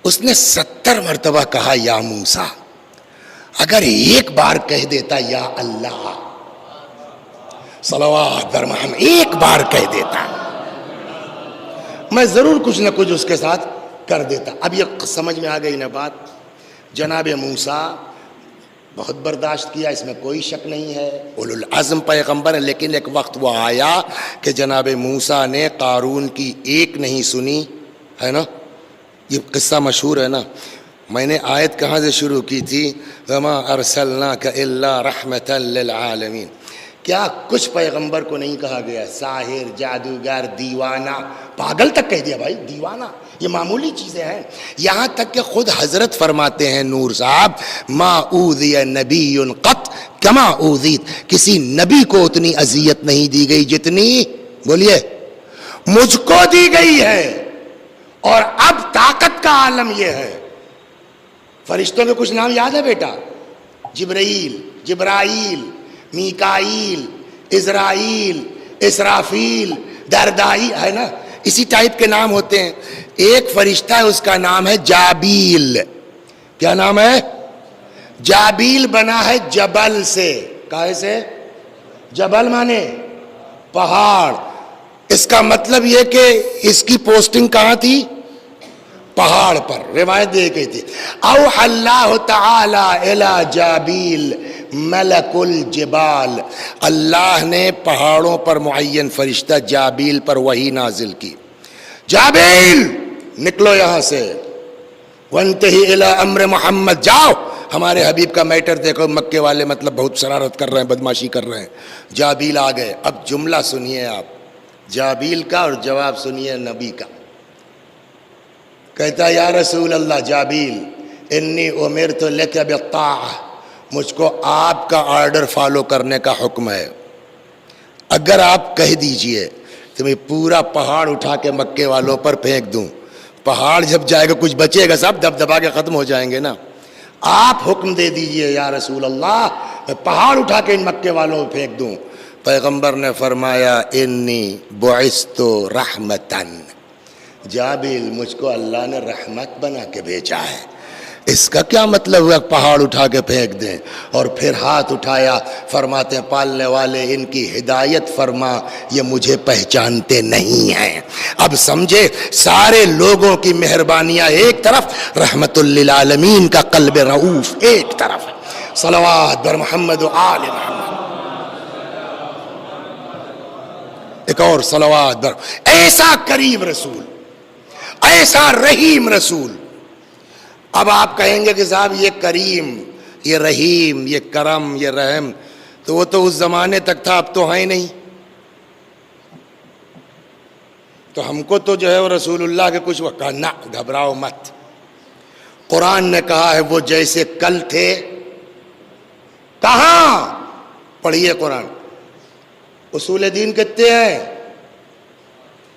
اس نے 70 مرتبہ کہا یا موسیٰ, اگر ایک بار کہہ دیتا یا اللہ صلوات بر محمد, ایک بار کہہ دیتا میں ضرور کچھ نہ کچھ اس کے ساتھ کر دیتا. اب یہ سمجھ میں آ گئی نا بات. جناب موسیٰ بہت برداشت کیا, اس میں کوئی شک نہیں ہے, اولو العزم پیغمبر ہے. لیکن ایک وقت وہ آیا کہ جناب موسیٰ نے قارون کی ایک نہیں سنی, ہے نا, یہ قصہ مشہور ہے نا. میں نے آیت کہاں سے شروع کی تھی, وما ارسلناک الا رحمتا للعالمین. کیا کچھ پیغمبر کو نہیں کہا گیا ساحر, جادوگر, دیوانہ, پاگل تک کہہ دیا بھائی, دیوانہ, یہ معمولی چیزیں ہیں. یہاں تک کہ خود حضرت فرماتے ہیں نور صاحب, ما اوذی نبی قط کما اوذیت, کسی نبی کو اتنی اذیت نہیں دی گئی جتنی, بولیے, مجھ کو دی گئی ہے. اور اب طاقت کا عالم یہ ہے. فرشتوں میں کچھ نام یاد ہے بیٹا؟ جبرائیل, جبرائیل, میکائیل, اسرائیل, اسرافیل, دردائی, ہے نا, اسی ٹائپ کے نام ہوتے ہیں. ایک فرشتہ ہے اس کا نام ہے جابیل. کیا نام ہے؟ جابیل بنا ہے جبل سے. کہے سے؟ جبل مانے پہاڑ. اس کا مطلب یہ کہ اس کی پوسٹنگ کہاں تھی؟ پہاڑ پر. روایت دے گئی تھی اوحى اللہ تعالی الی جابیل ملک الجبال, اللہ نے پہاڑوں پر معین فرشتہ جابیل پر وحی نازل کی. جابیل نکلو یہاں سے, وانتہی الی امر محمد, جاؤ ہمارے حبیب کا میٹر دیکھو. مکے والے مطلب بہت شرارت کر رہے ہیں, بدماشی کر رہے ہیں. جابیل آ گئے. اب جملہ سنیے آپ, جابیل کا, اور جواب سنیے نبی کا. کہتا یا رسول اللہ جابیل, انی امرت لک بالطاعہ, مجھ کو آپ کا آرڈر فالو کرنے کا حکم ہے. اگر آپ کہہ دیجئے تو میں پورا پہاڑ اٹھا کے مکے والوں پر پھینک دوں. پہاڑ جب جائے گا کچھ بچے گا, سب دب دبا کے ختم ہو جائیں گے نا. آپ حکم دے دیجئے یا رسول اللہ, میں پہاڑ اٹھا کے ان مکے والوں پہ پھینک دوں. پیغمبر نے فرمایا انی بعثت رحمتاً, جابیل مجھ کو اللہ نے رحمت بنا کے بھیجا ہے. اس کا کیا مطلب ہوا پہاڑ اٹھا کے پھینک دیں؟ اور پھر ہاتھ اٹھایا, فرماتے ہیں پالنے والے ان کی ہدایت فرما, یہ مجھے پہچانتے نہیں ہیں. اب سمجھے, سارے لوگوں کی مہربانیاں ایک طرف, رحمت للعالمین کا قلب رؤوف ایک طرف. صلوات بر محمد و آل محمد. ایک اور صلوات بر, ایسا کریم رسول, ایسا رحیم رسول. اب آپ کہیں گے کہ صاحب یہ کریم, یہ رحیم, یہ کرم, یہ رحم, تو وہ تو اس زمانے تک تھا, اب تو ہے نہیں. تو ہم کو تو جو ہے وہ رسول اللہ کے کچھ وقت نہ گھبراؤ مت, قرآن نے کہا ہے وہ جیسے کل تھے. کہاں؟ پڑھیے قرآن. اصول دین کتنے ہیں؟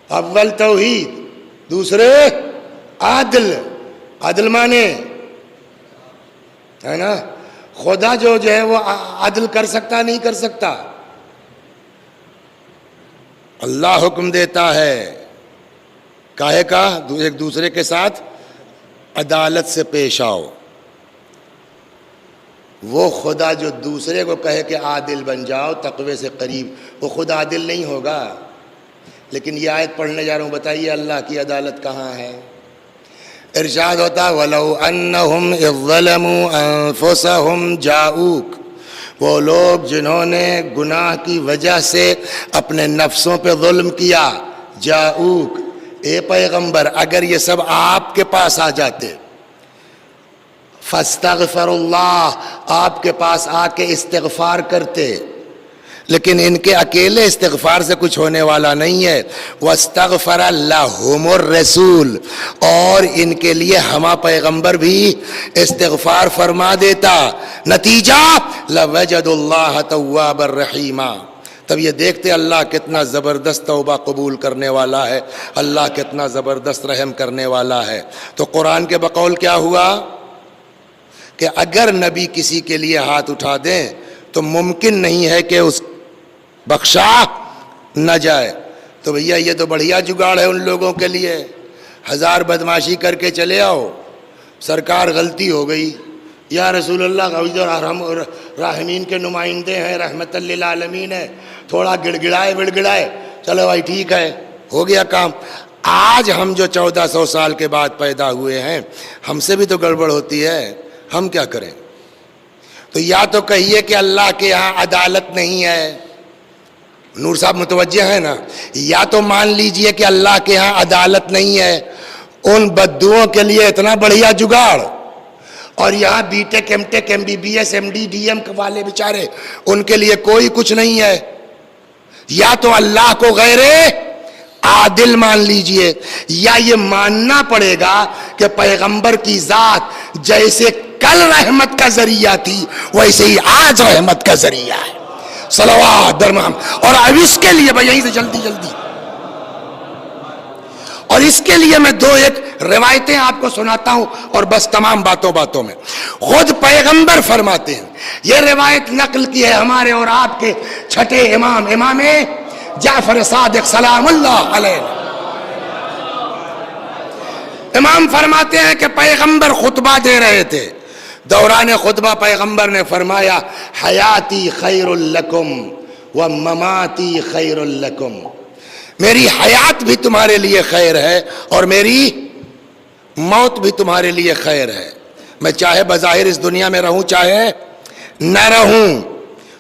اول توحید، دوسرے عدل. عدل مانے ہے نا خدا جو ہے وہ عدل کر سکتا نہیں کر سکتا. اللہ حکم دیتا ہے کاہے کا ایک دوسرے کے ساتھ عدالت سے پیش آؤ. وہ خدا جو دوسرے کو کہے کہ عادل بن جاؤ تقوی سے قریب، وہ خود عادل نہیں ہوگا. لیکن یہ آیت پڑھنے جا رہا ہوں، بتائیے اللہ کی عدالت کہاں ہے؟ ارشاد ہوتا وَلَوْ أَنَّهُمْ إِذ ظَّلَمُوا أَنفُسَهُمْ جَاءُوكَ، وہ لوگ جنہوں نے گناہ کی وجہ سے اپنے نفسوں پہ ظلم کیا. جاؤک، اے پیغمبر اگر یہ سب آپ کے پاس آ جاتے، فاستغفر اللہ، آپ کے پاس آ کے استغفار کرتے، لیکن ان کے اکیلے استغفار سے کچھ ہونے والا نہیں ہے. واستغفر لهم الرسول، اور ان کے لیے ہما پیغمبر بھی استغفار فرما دیتا. نتیجہ لوجدوا اللہ توابا رحیما. تب یہ دیکھتے اللہ کتنا زبردست توبہ قبول کرنے والا ہے، اللہ کتنا زبردست رحم کرنے والا ہے. تو قرآن کے بقول کیا ہوا کہ اگر نبی کسی کے لیے ہاتھ اٹھا دیں تو ممکن نہیں ہے کہ اس بخشا نہ جائے. تو بھیا یہ تو بڑھیا جگاڑ ہے ان لوگوں کے لیے. 1000 بدماشی کر کے چلے آؤ، سرکار غلطی ہو گئی، یا رسول اللہ راحمین کے نمائندے ہیں، رحمت للعالمین ہے، تھوڑا گڑگڑائے بڑگڑائے، چلو بھائی ٹھیک ہے، ہو گیا کام. آج ہم جو 1400 سال کے بعد پیدا ہوئے ہیں، ہم سے بھی تو گڑبڑ ہوتی ہے، ہم کیا کریں؟ تو یا تو کہیے کہ اللہ کے یہاں عدالت نہیں ہے، نور صاحب متوجہ ہے نا، یا تو مان لیجئے کہ اللہ کے ہاں عدالت نہیں ہے. ان بدوؤں کے لیے اتنا بڑھیا جگاڑ، اور یہاں B Tech M Tech M B B S M D D M والے بیچارے ان کے لیے کوئی کچھ نہیں ہے. یا تو اللہ کو غیر عادل مان لیجئے، یا یہ ماننا پڑے گا کہ پیغمبر کی ذات جیسے کل رحمت کا ذریعہ تھی ویسے ہی آج رحمت کا ذریعہ ہے. صلوات درمام. اور اب اس کے لیے بھائی یہیں سے جلدی اور اس کے لیے میں 2-1 روایتیں آپ کو سناتا ہوں اور بس تمام باتوں میں. خود پیغمبر فرماتے ہیں، یہ روایت نقل کی ہے ہمارے اور آپ کے چھٹے امام جعفر صادق سلام اللہ علیہ. امام فرماتے ہیں کہ پیغمبر خطبہ دے رہے تھے، دوران خطبہ پیغمبر نے فرمایا حیاتی خیر لکم و مماتی خیر لکم، میری حیات بھی تمہارے لیے خیر ہے اور میری موت بھی تمہارے لیے خیر ہے. میں چاہے بظاہر اس دنیا میں رہوں چاہے نہ رہوں.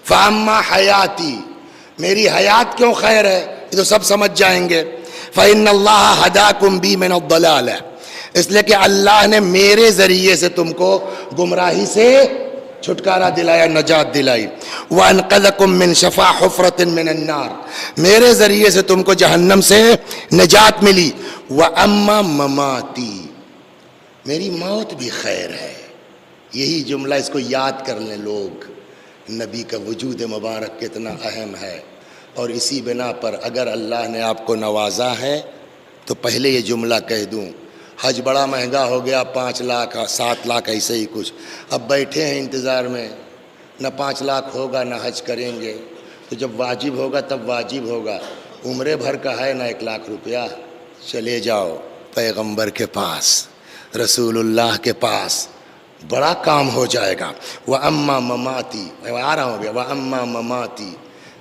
فاما حیاتی، میری حیات کیوں خیر ہے یہ تو سب سمجھ جائیں گے. فإن اللہ ہداکم بی من الضلال، اس لیے کہ اللہ نے میرے ذریعے سے تم کو گمراہی سے چھٹکارا دلایا، نجات دلائی. وَأَنْقَذَكُم مِّن شَفَا حُفْرَةٍ مِّنَ النَّارِ، میرے ذریعے سے تم کو جہنم سے نجات ملی. وَأَمَّا مَمَاتِي، میری موت بھی خیر ہے. یہی جملہ اس کو یاد کر لیں لوگ، نبی کا وجود مبارک کتنا اہم ہے. اور اسی بنا پر اگر اللہ نے آپ کو نوازا ہے تو پہلے یہ جملہ کہہ دوں، حج بڑا مہنگا ہو گیا، 5 لاکھ 7 لاکھ ایسے ہی کچھ. اب بیٹھے ہیں انتظار میں، نہ 5 لاکھ ہوگا نہ حج کریں گے. تو جب واجب ہوگا تب واجب ہوگا. عمرے بھر کا ہے نہ 1 لاکھ روپیہ. چلے جاؤ پیغمبر کے پاس، رسول اللہ کے پاس، بڑا کام ہو جائے گا. وَأَمَّا مَمَاتِي، میں آ رہا ہوں گیا. وَأَمَّا مَمَاتِي،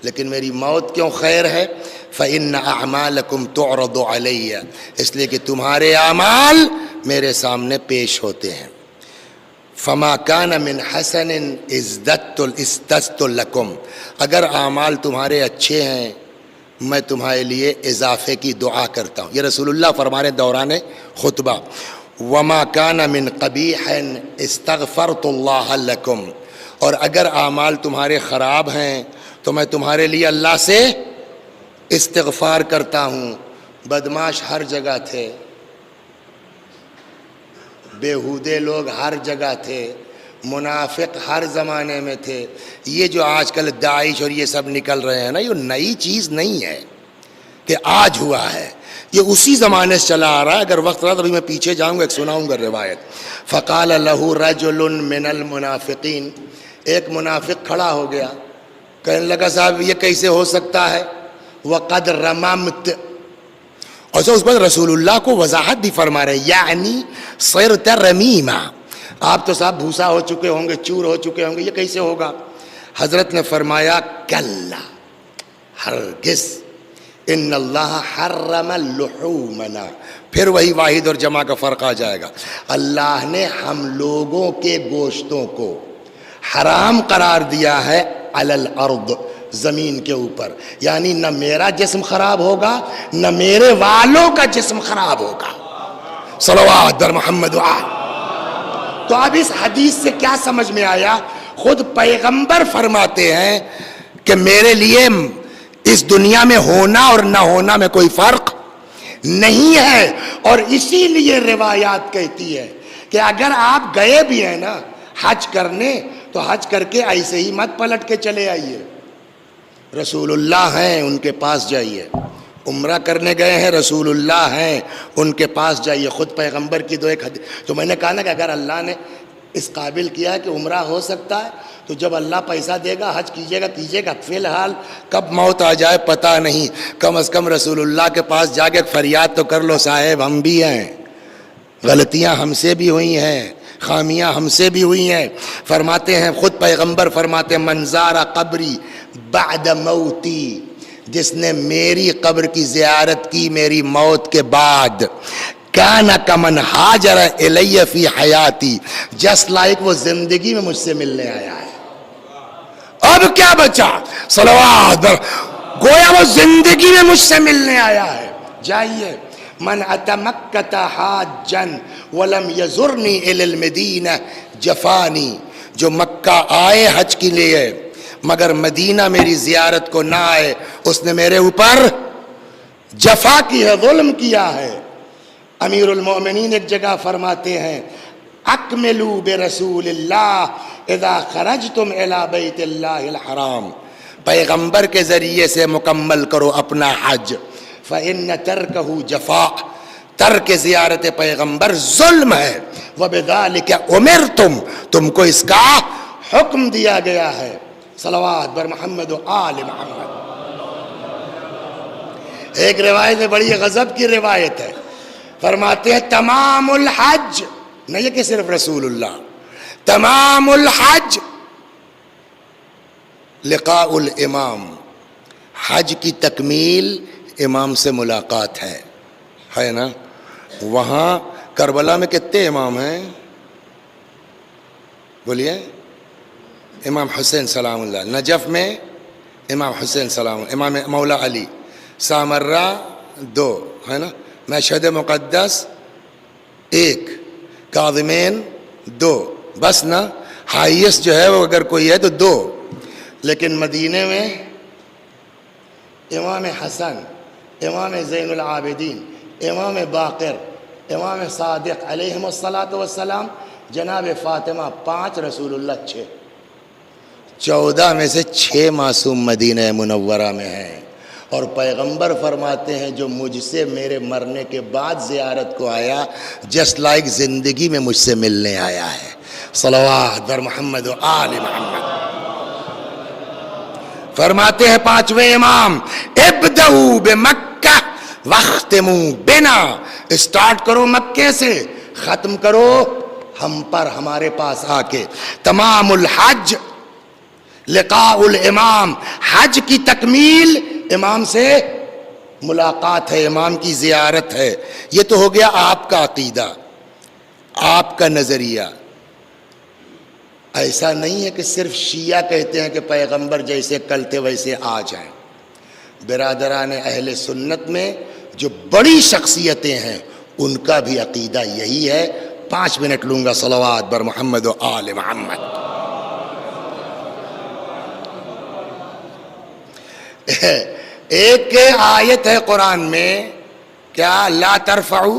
لیکن میری موت کیوں خیر ہے؟ فَإِنَّ أَعْمَالَكُمْ تُعْرَضُ عَلَيَّ، اس لیے کہ تمہارے اعمال میرے سامنے پیش ہوتے ہیں. فَمَا كَانَ مِنْ حَسَنٍ اسْتَزْدُ لَكُمْ، اگر اعمال تمہارے اچھے ہیں میں تمہارے لیے اضافے کی دعا کرتا ہوں. یہ رسول اللہ فرما رہے دوران خطبہ. وَمَا كَانَ مِنْ قَبِيحٍ اسْتَغْفَرْتُ اللَّهَ لَكُمْ، اور اگر اعمال تمہارے خراب ہیں تو میں تمہارے لیے اللہ سے استغفار کرتا ہوں. بدماش ہر جگہ تھے، بیہودے لوگ ہر جگہ تھے، منافق ہر زمانے میں تھے. یہ جو آج کل داعش اور یہ سب نکل رہے ہیں نا، یہ نئی چیز نہیں ہے کہ آج ہوا ہے، یہ اسی زمانے سے چلا آ رہا ہے. اگر وقت رہا تو ابھی میں پیچھے جاؤں گا، ایک سناؤں گا روایت. فقال له رجل من المنافقین، ایک منافق کھڑا ہو گیا، کہنے لگا صاحب یہ کیسے ہو سکتا ہے؟ وقد رممت، اور اس پر رسول اللہ کو وضاحت بھی فرما رہے، یعنی صرت رمیما، آپ تو صاحب بھوسا ہو چکے ہوں گے، چور ہو چکے ہوں گے، یہ کیسے ہوگا؟ حضرت نے فرمایا کلا، ہرگز، ان اللہ حرم اللحومنا، پھر وہی واحد اور جمع کا فرق آ جائے گا. اللہ نے ہم لوگوں کے گوشتوں کو حرام قرار دیا ہے علی الارض، زمین کے اوپر، یعنی نہ میرا جسم خراب ہوگا نہ میرے والوں کا جسم خراب ہوگا. صلوات بر محمد وآل. تو اب اس حدیث سے کیا سمجھ میں آیا؟ خود پیغمبر فرماتے ہیں کہ میرے لیے اس دنیا میں ہونا اور نہ ہونا میں کوئی فرق نہیں ہے. اور اسی لیے روایات کہتی ہے کہ اگر آپ گئے بھی ہیں نا حج کرنے، تو حج کر کے ایسے ہی مت پلٹ کے چلے آئیے. رسول اللہ ہیں ان کے پاس جائیے. عمرہ کرنے گئے ہیں، رسول اللہ ہیں ان کے پاس جائیے. خود پیغمبر کی ایک حدیث. تو میں نے کہا نا کہ اگر اللہ نے اس قابل کیا ہے کہ عمرہ ہو سکتا ہے، تو جب اللہ پیسہ دے گا حج کیجیے گا. فی الحال کب موت آ جائے پتہ نہیں، کم از کم رسول اللہ کے پاس جا کے فریاد تو کر لو، صاحب ہم بھی ہیں، غلطیاں ہم سے بھی ہوئی ہیں، خامیاں ہم سے بھی ہوئی ہیں. فرماتے ہیں خود پیغمبر فرماتے ہیں من زار قبری بعد موتی، جس نے میری قبر کی زیارت کی میری موت کے بعد، کانا کمن ہاجر الی فی حیاتی، جسٹ لائک وہ زندگی میں مجھ سے ملنے آیا ہے. اب کیا بچا؟ صلوات، گویا وہ زندگی میں مجھ سے ملنے آیا ہے. جائیے. من اتی مکۃ حاجا ولم یزرنی الی المدینہ جفانی، جو مکہ آئے حج کے لیے مگر مدینہ میری زیارت کو نہ آئے، اس نے میرے اوپر جفا کی ہے، ظلم کیا ہے. امیر المومنین ایک جگہ فرماتے ہیں اکملوا برسول اللہ اذا خرجتم الی بیت اللہ الحرام، پیغمبر کے ذریعے سے مکمل کرو اپنا حج. فإن ترکہ جفا، ترک زیارت پیغمبر ظلم ہے. وبذالک امرتم، تم کو اس کا حکم دیا گیا ہے. صلوات بر محمد و آل محمد. ایک روایت میں بڑی غضب کی روایت ہے، فرماتے ہیں تمام الحج، نہیں کہ صرف رسول اللہ، تمام الحج لقاء الامام، حج کی تکمیل امام سے ملاقات ہے نا. وہاں کربلا میں کتنے امام ہیں؟ بولیے. امام حسین سلام اللہ. نجف میں امام حسین سلام اللہ، امام مولا علی. سامرہ 2 ہے نا. مشہد مقدس 1، کاظمین 2، بس نا. ہائیسٹ جو ہے وہ اگر کوئی ہے تو 2. لیکن مدینے میں امام حسن، امام زین العابدین، امام باقر، امام صادق علیہم الصلاۃ والسلام، جناب فاطمہ 5، رسول اللہ 6. 14 میں سے 6 معصوم مدینہ منورہ میں ہیں. اور پیغمبر فرماتے ہیں جو مجھ سے میرے مرنے کے بعد زیارت کو آیا، جسٹ لائک زندگی میں مجھ سے ملنے آیا ہے. صلوات بر محمد و آل محمد. فرماتے ہیں 5ویں امام ابدؤوا بمکہ واختموا بنا، اسٹارٹ کرو مکے سے، ختم کرو ہم پر، ہمارے پاس آ کے. تمام الحج لقاء الامام، حج کی تکمیل امام سے ملاقات ہے، امام کی زیارت ہے. یہ تو ہو گیا آپ کا عقیدہ، آپ کا نظریہ. ایسا نہیں ہے کہ صرف شیعہ کہتے ہیں کہ پیغمبر جیسے کل تھے ویسے آ جائیں. برادران اہل سنت میں جو بڑی شخصیتیں ہیں ان کا بھی عقیدہ یہی ہے. 5 منٹ لوں گا. صلوات بر محمد و آل محمد. ایک آیت ہے قرآن میں، کیا لا ترفعوا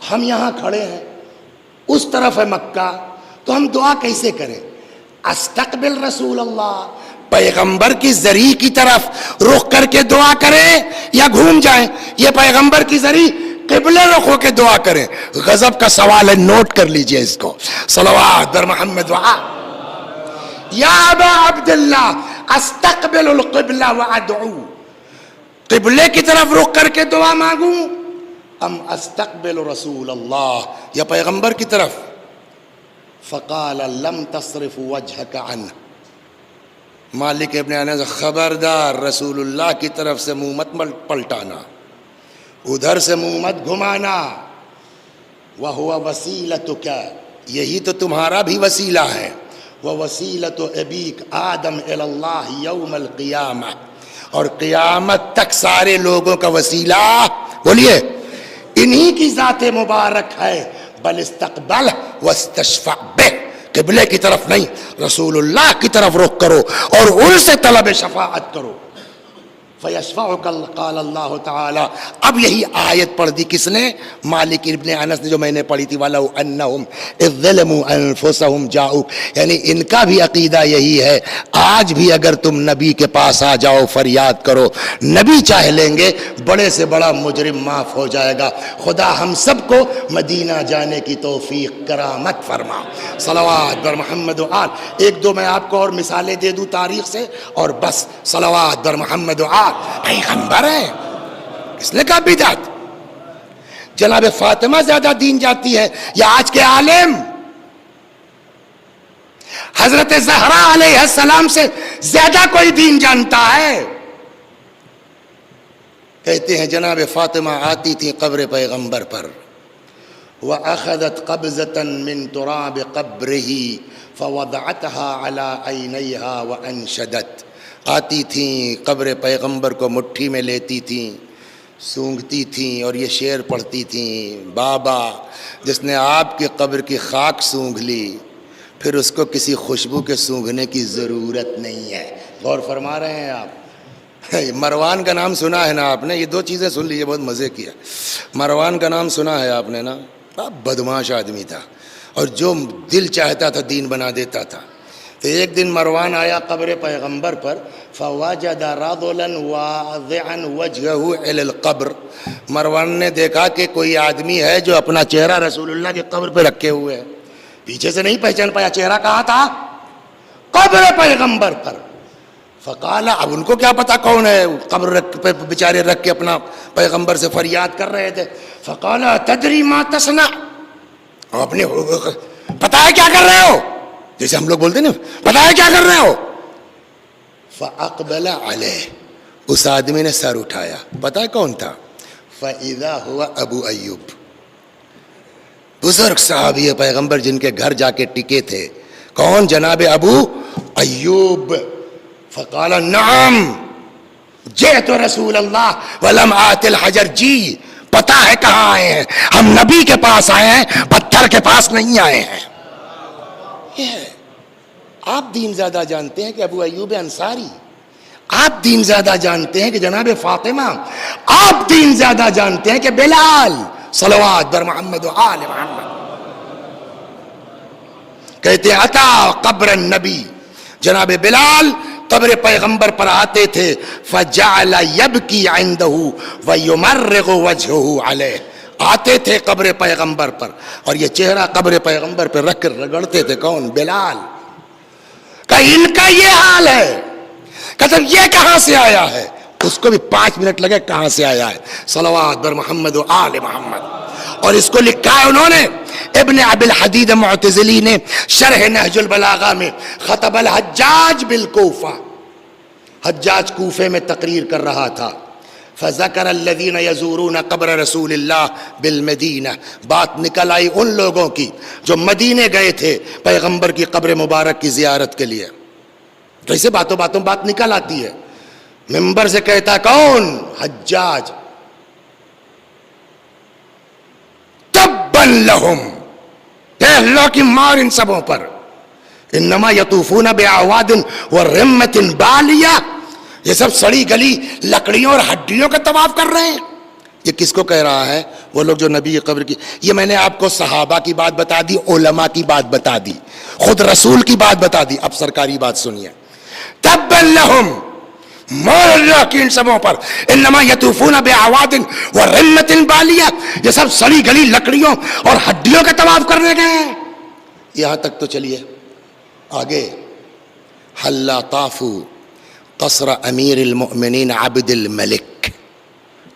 ہم یہاں کھڑے ہیں، اس طرف ہے مکہ، تو ہم دعا کیسے کریں؟ استقبل رسول اللہ، پیغمبر کی زری کی طرف رخ کر کے دعا کریں یا گھوم جائیں؟ یہ پیغمبر کی زری قبلے رخ ہو کے دعا کریں۔ غضب کا سوال ہے، نوٹ کر لیجئے اس کو۔ صلوات بر محمد یا ابا عبداللہ استقبل القبلہ وادعو، قبلے کی طرف رخ کر کے دعا مانگوں ام استقبل رسول اللہ، یا پیغمبر کی طرف؟ فقال لم تصرف وجهك عنه، مالک ابن انس، خبردار رسول اللہ کی طرف سے منہ مت پلٹانا، ادھر سے منہ مت گھمانا۔ وَهُوَ وَسِيلَتُكَ، یہی تو تمہارا بھی وسیلہ ہے، وَوَسِيلَةُ أَبِيكَ آدم إِلَى اللَّهِ يَوْمَ الْقِيَامَةِ، اور قیامت تک سارے لوگوں کا وسیلہ بولیے انہی کی ذات مبارک ہے۔ بل استقبل واستشفع بہ، قبلے کی طرف نہیں، رسول اللہ کی طرف رخ کرو اور ان سے طلب شفاعت کرو۔ فیشفعک، قال اللہ تعالی، اب یہی آیت پڑھ دی کس نے؟ مالک ابن انس نے، جو میں نے پڑھی تھی، وَلَوْ أَنَّهُمْ إِذْ ظَلَمُوا أَنفُسَهُمْ جَاءُوكَ، یعنی ان کا بھی عقیدہ یہی ہے، آج بھی اگر تم نبی کے پاس آ جاؤ فریاد کرو، نبی چاہ لیں گے بڑے سے بڑا مجرم معاف ہو جائے گا۔ خدا ہم سب کو مدینہ جانے کی توفیق کرامت فرما۔ صلوات بر محمد و آل۔ ایک دو میں آپ کو اور مثالیں دے دوں تاریخ سے اور بس۔ صلوات بر محمد و آل۔ پیغمبر ہے، کس نے کہا بدعت؟ جناب فاطمہ زیادہ دین جاتی ہے یا آج کے عالم؟ حضرت زہرا علیہ السلام سے زیادہ کوئی دین جانتا ہے؟ کہتے ہیں جناب فاطمہ آتی تھی قبر پیغمبر پر، وَأَخَذَتْ قَبْضَةً مِّن تُرَابِ قَبْرِهِ فَوَضَعَتْهَا عَلَىٰ عَيْنَيْهَا وَأَنشَدَتْ، آتی تھیں قبر پیغمبر کو مٹھی میں لیتی تھیں، سونگھتی تھیں اور یہ شعر پڑھتی تھیں، بابا جس نے آپ کی قبر کی خاک سونگھ لی پھر اس کو کسی خوشبو کے سونگھنے کی ضرورت نہیں ہے۔ غور فرما رہے ہیں آپ؟ مروان کا نام سنا ہے نا آپ نے؟ یہ دو چیزیں سن لیجیے، بہت مزے کیا۔ مروان کا نام سنا ہے آپ نے نا؟ بدمعاش آدمی تھا اور جو دل چاہتا تھا دین بنا دیتا تھا۔ تو ایک دن مروان آیا قبر پیغمبر پر، فوجد رجلا واضعا وجهه الى القبر، مروان نے دیکھا کہ کوئی آدمی ہے جو اپنا چہرہ رسول اللہ کے قبر پہ رکھے ہوئے ہے، پیچھے سے نہیں پہچان پایا چہرہ کہاں تھا؟ قبر پیغمبر پر۔ فقال، اب ان کو کیا پتا کون ہے، قبر پہ بیچارے رکھ کے اپنا پیغمبر سے فریاد کر رہے تھے۔ فقال تدری ما تصنع، اپنے پتا ہے کیا کر رہے ہو، جیسے ہم لوگ بولتے ہیں نا، پتا ہے کیا کر رہے ہو؟ فاقبل علیہ، اس آدمی نے سر اٹھایا، پتا ہے کون تھا؟ فاذا هو ابو ایوب، بزرگ صحابی پیغمبر جن کے گھر جا کے ٹکے تھے۔ کون؟ جناب ابو ایوب۔ فقال نعم جئت رسول اللہ ولم آت الحجر، جی پتا ہے کہاں آئے ہیں، ہم نبی کے پاس آئے ہیں، پتھر کے پاس نہیں آئے ہیں۔ آپ دین زیادہ جانتے ہیں کہ ابو ایوب انصاری، آپ دین زیادہ جانتے ہیں کہ جناب فاطمہ، آپ دین زیادہ جانتے ہیں کہ بلال، صلوات بر محمد و آل محمد۔ کہتے ہیں اتا قبر النبی، جناب بلال قبر پیغمبر پر آتے تھے، فجعل یبکی عنده ویمرغ وجهه علیہ، آتے تھے قبر پیغمبر پر اور یہ چہرہ قبر پیغمبر پر رکھ کر رگڑتے تھے۔ کون؟ بلال۔ کہ ان کا یہ حال ہے، کہ یہ کہاں سے آیا ہے؟ اس کو بھی 5 منٹ لگے کہاں سے آیا ہے۔ صلوات بر محمد و آل محمد۔ اور اس کو لکھا ہے انہوں نے ابن ابی الحدید معتزلی نے شرح نہج البلاغہ میں، خطب الحجاج بالکوفہ، حجاج کوفے میں تقریر کر رہا تھا، فذکر الذین یزورون قبر رسول اللہ بالمدینہ، بات نکل آئی ان لوگوں کی جو مدینے گئے تھے پیغمبر کی قبر مبارک کی زیارت کے لیے۔ کیسے باتوں باتوں بات نکل آتی ہے؟ ممبر سے کہتا کون؟ حجاج، تبا لہم، اے اللہ کی مار ان سبوں پر، انما یطوفون باعواد ورمۃ بالیہ، یہ سب سڑی گلی لکڑیوں اور ہڈیوں کا طواف کر رہے ہیں، یہ کس کو کہہ رہا ہے؟ وہ لوگ جو نبی کی قبر کی، یہ میں نے آپ کو صحابہ کی بات بتا دی، علماء کی بات بتا دی، خود رسول کی بات بتا دی، اب سرکاری بات سنیے. تبا لہم، مور اللہ کی ان سبوں پر، انما یطوفون بعواد ورمۃ بالیہ، یہ سب سڑی گلی لکڑیوں اور ہڈیوں کا طواف کرنے گئے ہیں. یہاں تک تو چلیے آگے. حلا طافو قصر امیر المؤمنین عبد الملک،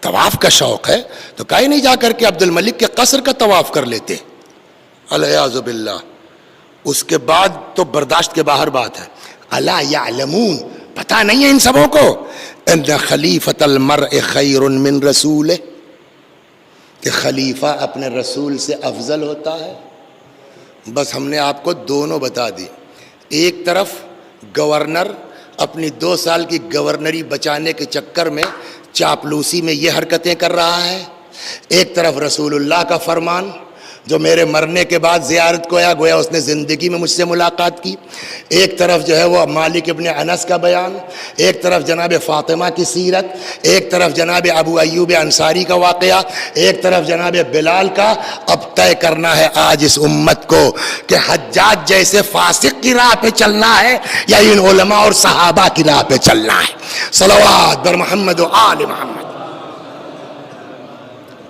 طواف کا شوق ہے تو کہیں نہیں جا کر کے عبد الملک کے قصر کا طواف کر لیتے، العیاذ باللہ. اس کے بعد تو برداشت کے باہر بات ہے. الا یعلمون، پتہ نہیں ہے ان سبوں کو، ان خلیفۃ المرء خیر من رسولہ، کہ خلیفہ اپنے رسول سے افضل ہوتا ہے. بس ہم نے آپ کو دونوں بتا دی. ایک طرف گورنر اپنی 2 سال کی گورنری بچانے کے چکر میں چاپلوسی میں یہ حرکتیں کر رہا ہے، ایک طرف رسول اللہ کا فرمان جو میرے مرنے کے بعد زیارت کو آیا، گویا اس نے زندگی میں مجھ سے ملاقات کی، ایک طرف جو ہے وہ مالک ابن انس کا بیان، ایک طرف جناب فاطمہ کی سیرت، ایک طرف جناب ابو ایوب انصاری کا واقعہ، ایک طرف جناب بلال کا. اب طے کرنا ہے آج اس امت کو کہ حجاج جیسے فاسق کی راہ پہ چلنا ہے یا ان علماء اور صحابہ کی راہ پہ چلنا ہے. صلوات بر محمد و آل محمد.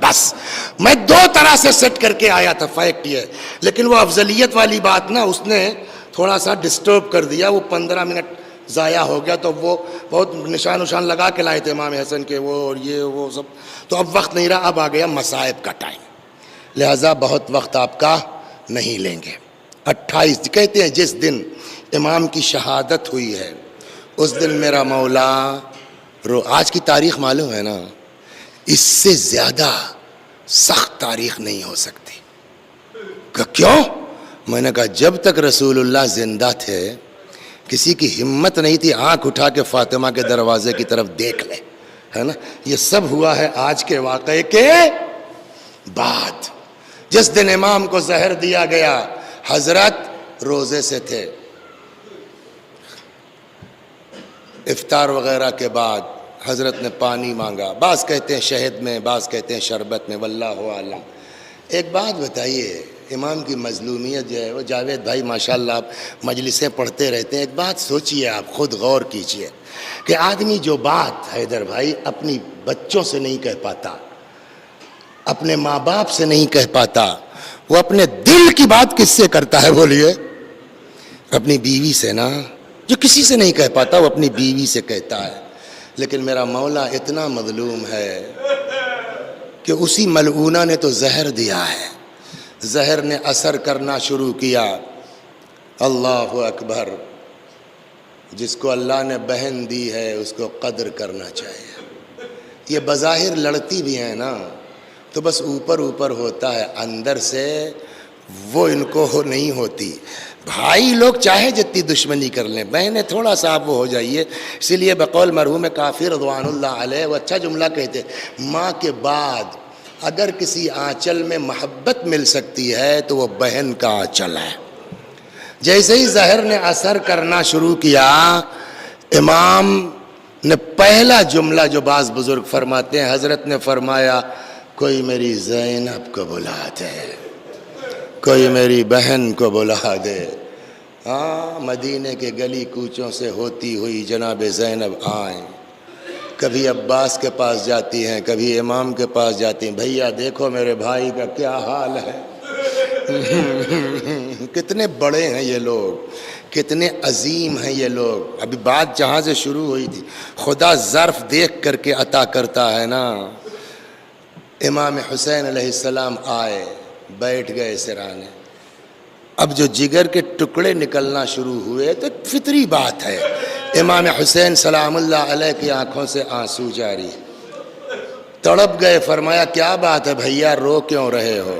بس میں 2 طرح سے سیٹ کر کے آیا تھا، فیکٹ یہ، لیکن وہ افضلیت والی بات نا اس نے تھوڑا سا ڈسٹرب کر دیا. وہ 15 منٹ ضائع ہو گیا، تو وہ بہت نشان لگا کے لائے تھے امام حسن کے وہ اور یہ وہ سب، تو اب وقت نہیں رہا، اب آ گیا مصائب کا ٹائم، لہذا بہت وقت آپ کا نہیں لیں گے. 28 کہتے ہیں جس دن امام کی شہادت ہوئی ہے اس دن میرا مولا آج کی تاریخ معلوم ہے نا، اس سے زیادہ سخت تاریخ نہیں ہو سکتی. کہ کیوں؟ میں نے کہا جب تک رسول اللہ زندہ تھے کسی کی ہمت نہیں تھی آنکھ اٹھا کے فاطمہ کے دروازے کی طرف دیکھ لے، ہے نا. یہ سب ہوا ہے آج کے واقعے کے بعد. جس دن امام کو زہر دیا گیا حضرت روزے سے تھے، افطار وغیرہ کے بعد حضرت نے پانی مانگا، بعض کہتے ہیں شہد میں، بعض کہتے ہیں شربت میں، واللہ عالم. ایک بات بتائیے، امام کی مظلومیت جو ہے وہ، جاوید بھائی ماشاءاللہ آپ مجلسیں پڑھتے رہتے ہیں، ایک بات سوچئے، آپ خود غور کیجئے کہ آدمی جو بات حیدر بھائی اپنی بچوں سے نہیں کہہ پاتا، اپنے ماں باپ سے نہیں کہہ پاتا، وہ اپنے دل کی بات کس سے کرتا ہے بولیے؟ اپنی بیوی سے نا. جو کسی سے نہیں کہہ پاتا وہ اپنی بیوی سے کہتا ہے. لیکن میرا مولا اتنا مظلوم ہے کہ اسی ملعونہ نے تو زہر دیا ہے، زہر نے اثر کرنا شروع کیا. اللہ اکبر. جس کو اللہ نے بہن دی ہے اس کو قدر کرنا چاہیے. یہ بظاہر لڑتی بھی ہیں نا تو بس اوپر اوپر ہوتا ہے، اندر سے وہ ان کو نہیں ہوتی. بھائی لوگ چاہے جتنی دشمنی کر لیں، بہنیں تھوڑا سا آپ وہ ہو جائیے. اسی لیے بقول مرحوم کافی رضوان اللہ علیہ وہ اچھا جملہ کہتے، ماں کے بعد اگر کسی آنچل میں محبت مل سکتی ہے تو وہ بہن کا آنچل ہے. جیسے ہی زہر نے اثر کرنا شروع کیا، امام نے پہلا جملہ جو بعض بزرگ فرماتے ہیں، حضرت نے فرمایا کوئی میری زینب کو بلا دے، کوئی میری بہن کو بلا دے. ہاں، مدینے کے گلی کوچوں سے ہوتی ہوئی جناب زینب آئیں، کبھی عباس کے پاس جاتی ہیں، کبھی امام کے پاس جاتی ہیں. بھیا دیکھو میرے بھائی کا کیا حال ہے. کتنے بڑے ہیں یہ لوگ، کتنے عظیم ہیں یہ لوگ. ابھی بات جہاں سے شروع ہوئی تھی، خدا ظرف دیکھ کر کے عطا کرتا ہے نا. امام حسین علیہ السلام آئے، بیٹھ گئے سرانے. اب جو جگر کے ٹکڑے نکلنا شروع ہوئے تو فطری بات ہے، امام حسین سلام اللہ علیہ کی آنکھوں سے آنسو جاری. تڑپ گئے. فرمایا کیا بات ہے بھیا، رو کیوں رہے ہو؟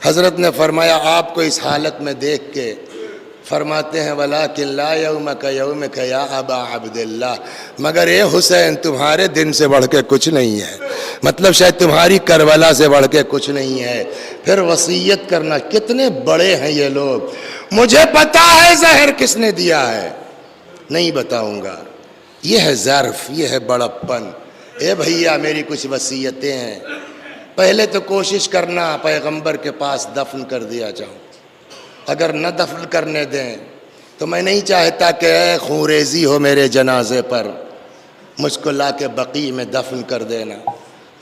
حضرت نے فرمایا آپ کو اس حالت میں دیکھ کے فرماتے ہیں وَلَٰكِن لَا يَوْمَكَ يَوْمِكَ يَا أَبَا عَبْدِ اللَّهِ، مگر اے حسین تمہارے دن سے بڑھ کے کچھ نہیں ہے. مطلب شاید تمہاری کربلا سے بڑھ کے کچھ نہیں ہے. پھر وصیت کرنا. کتنے بڑے ہیں یہ لوگ. مجھے پتا ہے زہر کس نے دیا ہے، نہیں بتاؤں گا. یہ ہے ظرف، یہ ہے بڑپن. اے بھیا میری کچھ وصیتیں ہیں. پہلے تو کوشش کرنا پیغمبر کے پاس دفن کر دیا جاؤں. اگر نہ دفن کرنے دیں تو میں نہیں چاہتا کہ اے خونریزی ہو میرے جنازے پر، مجھ کو لا کے بقیع میں دفن کر دینا.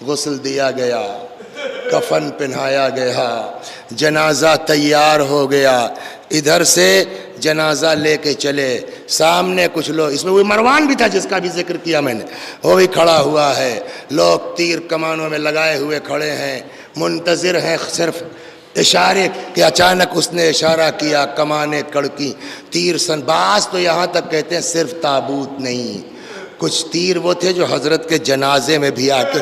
غسل دیا گیا، کفن پہنایا گیا، جنازہ تیار ہو گیا. ادھر سے جنازہ لے کے چلے، سامنے کچھ لوگ، اس میں وہ مروان بھی تھا جس کا بھی ذکر کیا میں نے، وہ بھی کھڑا ہوا ہے. لوگ تیر کمانوں میں لگائے ہوئے کھڑے ہیں، منتظر ہیں صرف اشارے کہ اچانک اس نے اشارہ کیا، کمانے کڑکی، تیر سن. بعض تو یہاں تک کہتے ہیں صرف تابوت نہیں، کچھ تیر وہ تھے جو حضرت کے جنازے میں بھی آ کے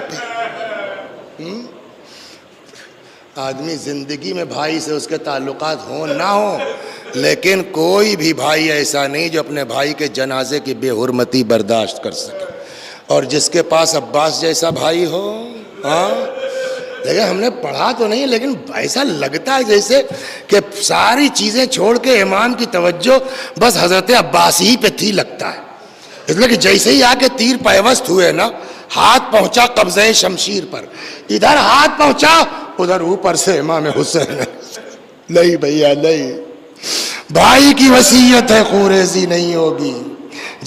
آدمی زندگی میں بھائی سے اس کے تعلقات ہوں نہ ہوں، لیکن کوئی بھی بھائی ایسا نہیں جو اپنے بھائی کے جنازے کی بے حرمتی برداشت کر سکے. اور جس کے پاس عباس جیسا بھائی ہو، ہاں، لیکن ہم نے پڑھا تو نہیں، لیکن ایسا لگتا ہے جیسے کہ ساری چیزیں چھوڑ کے امام کی توجہ بس حضرت عباس ہی پہ تھی لگتا ہے. اس لیے کہ جیسے ہی آ کے تیر پیوست ہوئے نا، ہاتھ پہنچا قبضہ شمشیر پر، ادھر ہاتھ پہنچا ادھر اوپر سے امام حسین. نہیں بھیا نہیں، بھائی کی وصیت ہے خونریزی نہیں ہوگی.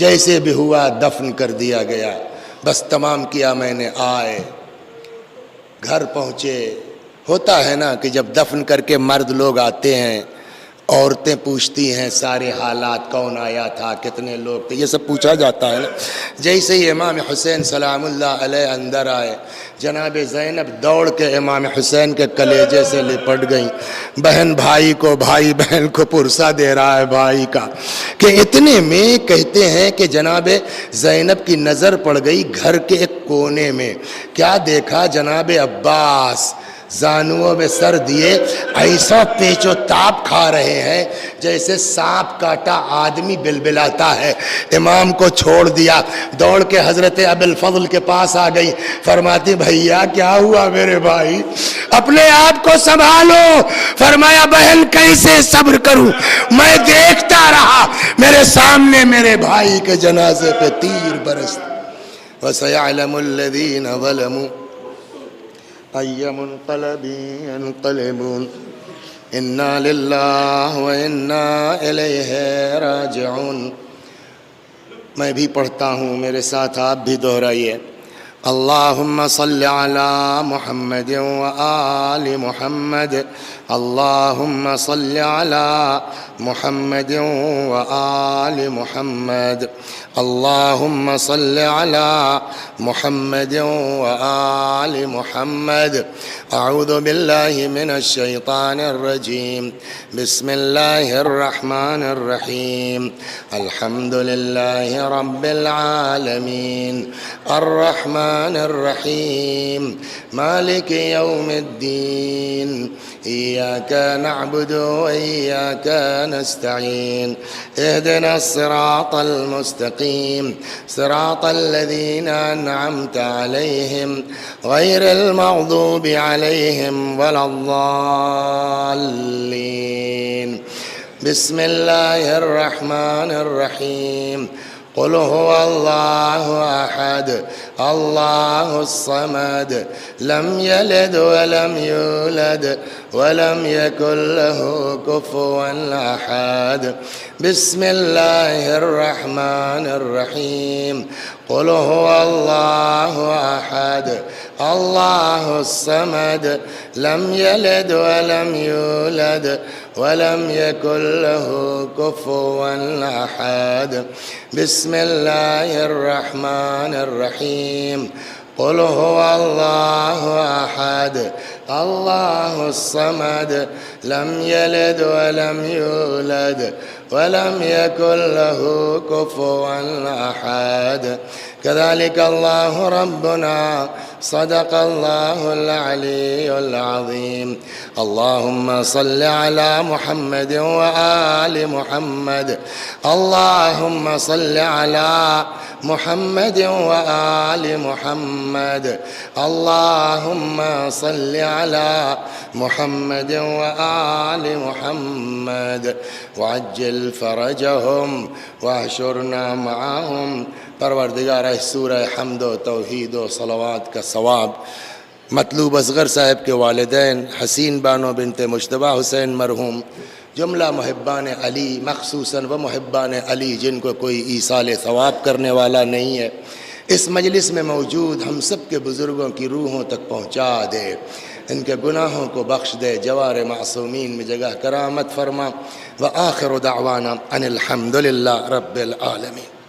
جیسے بھی ہوا دفن کر دیا گیا. بس تمام کیا میں نے، آئے گھر پہنچے. ہوتا ہے نا کہ جب دفن کر کے مرد لوگ آتے ہیں، عورتیں پوچھتی ہیں سارے حالات، کون آیا تھا، کتنے لوگ تھے، یہ سب پوچھا جاتا ہے نا. جیسے ہی امام حسین سلام اللہ علیہ اندر آئے، جناب زینب دوڑ کے امام حسین کے کلیجے سے لپٹ گئیں. بہن بھائی کو، بھائی بہن کو پرسہ دے رہا ہے بھائی کا. کہ اتنے میں کہتے ہیں کہ جناب زینب کی نظر پڑ گئی گھر کے ایک کونے میں. کیا دیکھا؟ جناب عباس زانوؤں میں سر دیے ایسا پیچ و تاب کھا رہے ہیں جیسے سانپ کاٹا آدمی بلبلاتا ہے. امام کو چھوڑ دیا، دوڑ کے حضرت ابی الفضل کے پاس آ گئی. فرماتی بھیا کیا ہوا میرے بھائی، اپنے آپ کو سنبھالو. فرمایا بہن کیسے صبر کروں، میں دیکھتا رہا میرے سامنے میرے بھائی کے جنازے پہ تیر برستے. وَسَيَعْلَمُ الَّذِينَ ظَلَمُوا أَيَّ مُنْقَلَبٍ يَنْقَلِبُونَ إِنَّا لِلَّهِ وَإِنَّا إِلَيْهِ رَاجِعُونَ. میں بھی پڑھتا ہوں، میرے ساتھ آپ بھی دہرائیے. اللہم صلی علی محمد وآل محمد. اللہم صلی علی محمد وآل محمد. اللہم صلی علی محمد وآل محمد. اعوذ باللہ من الشیطان الرجیم. بسم اللہ الرحمن الرحیم. الحمد للہ رب العالمین الرحمن الرحیم مالک یوم الدین. ایاک نعبد وإیاک نستعین. اهدنا الصراط المستقیم صراط الذین انعمت علیہم غیر المغضوب علیہم ولا الضالین. بسم اللہ الرحمن الرحیم. قل هو الله أحد الله الصمد لم يلد ولم يولد ولم يكن له كفوا أحد. بسم الله الرحمن الرحيم. قل هو الله أحد الله الصمد لم يلد ولم يولد ولم يكن له كفوا أحد. بسم الله الرحمن الرحيم. قل هو الله أحد الله الصمد لم يلد ولم يولد ولم يكن له كفوا أحد. كذلك الله ربنا صدق الله العلي العظيم. اللهم صل على محمد وآل محمد. اللهم صل على محمد وآل محمد. اللهم صل على محمد وآل محمد. وعجل فرجهم واحشرنا معهم پروردگار سورہ حمد و توحید و صلوات کا ثواب مطلوب اصغر صاحب کے والدین حسین بانو بنت مجتبیٰ حسین مرحوم، جملہ محبان علی مخصوصاً وہ محبان علی جن کو کوئی ایصال ثواب کرنے والا نہیں ہے، اس مجلس میں موجود ہم سب کے بزرگوں کی روحوں تک پہنچا دے، ان کے گناہوں کو بخش دے، جوار معصومین میں جگہ کرامت فرما، وآخر دعوانا ان الحمد للہ رب العالمین۔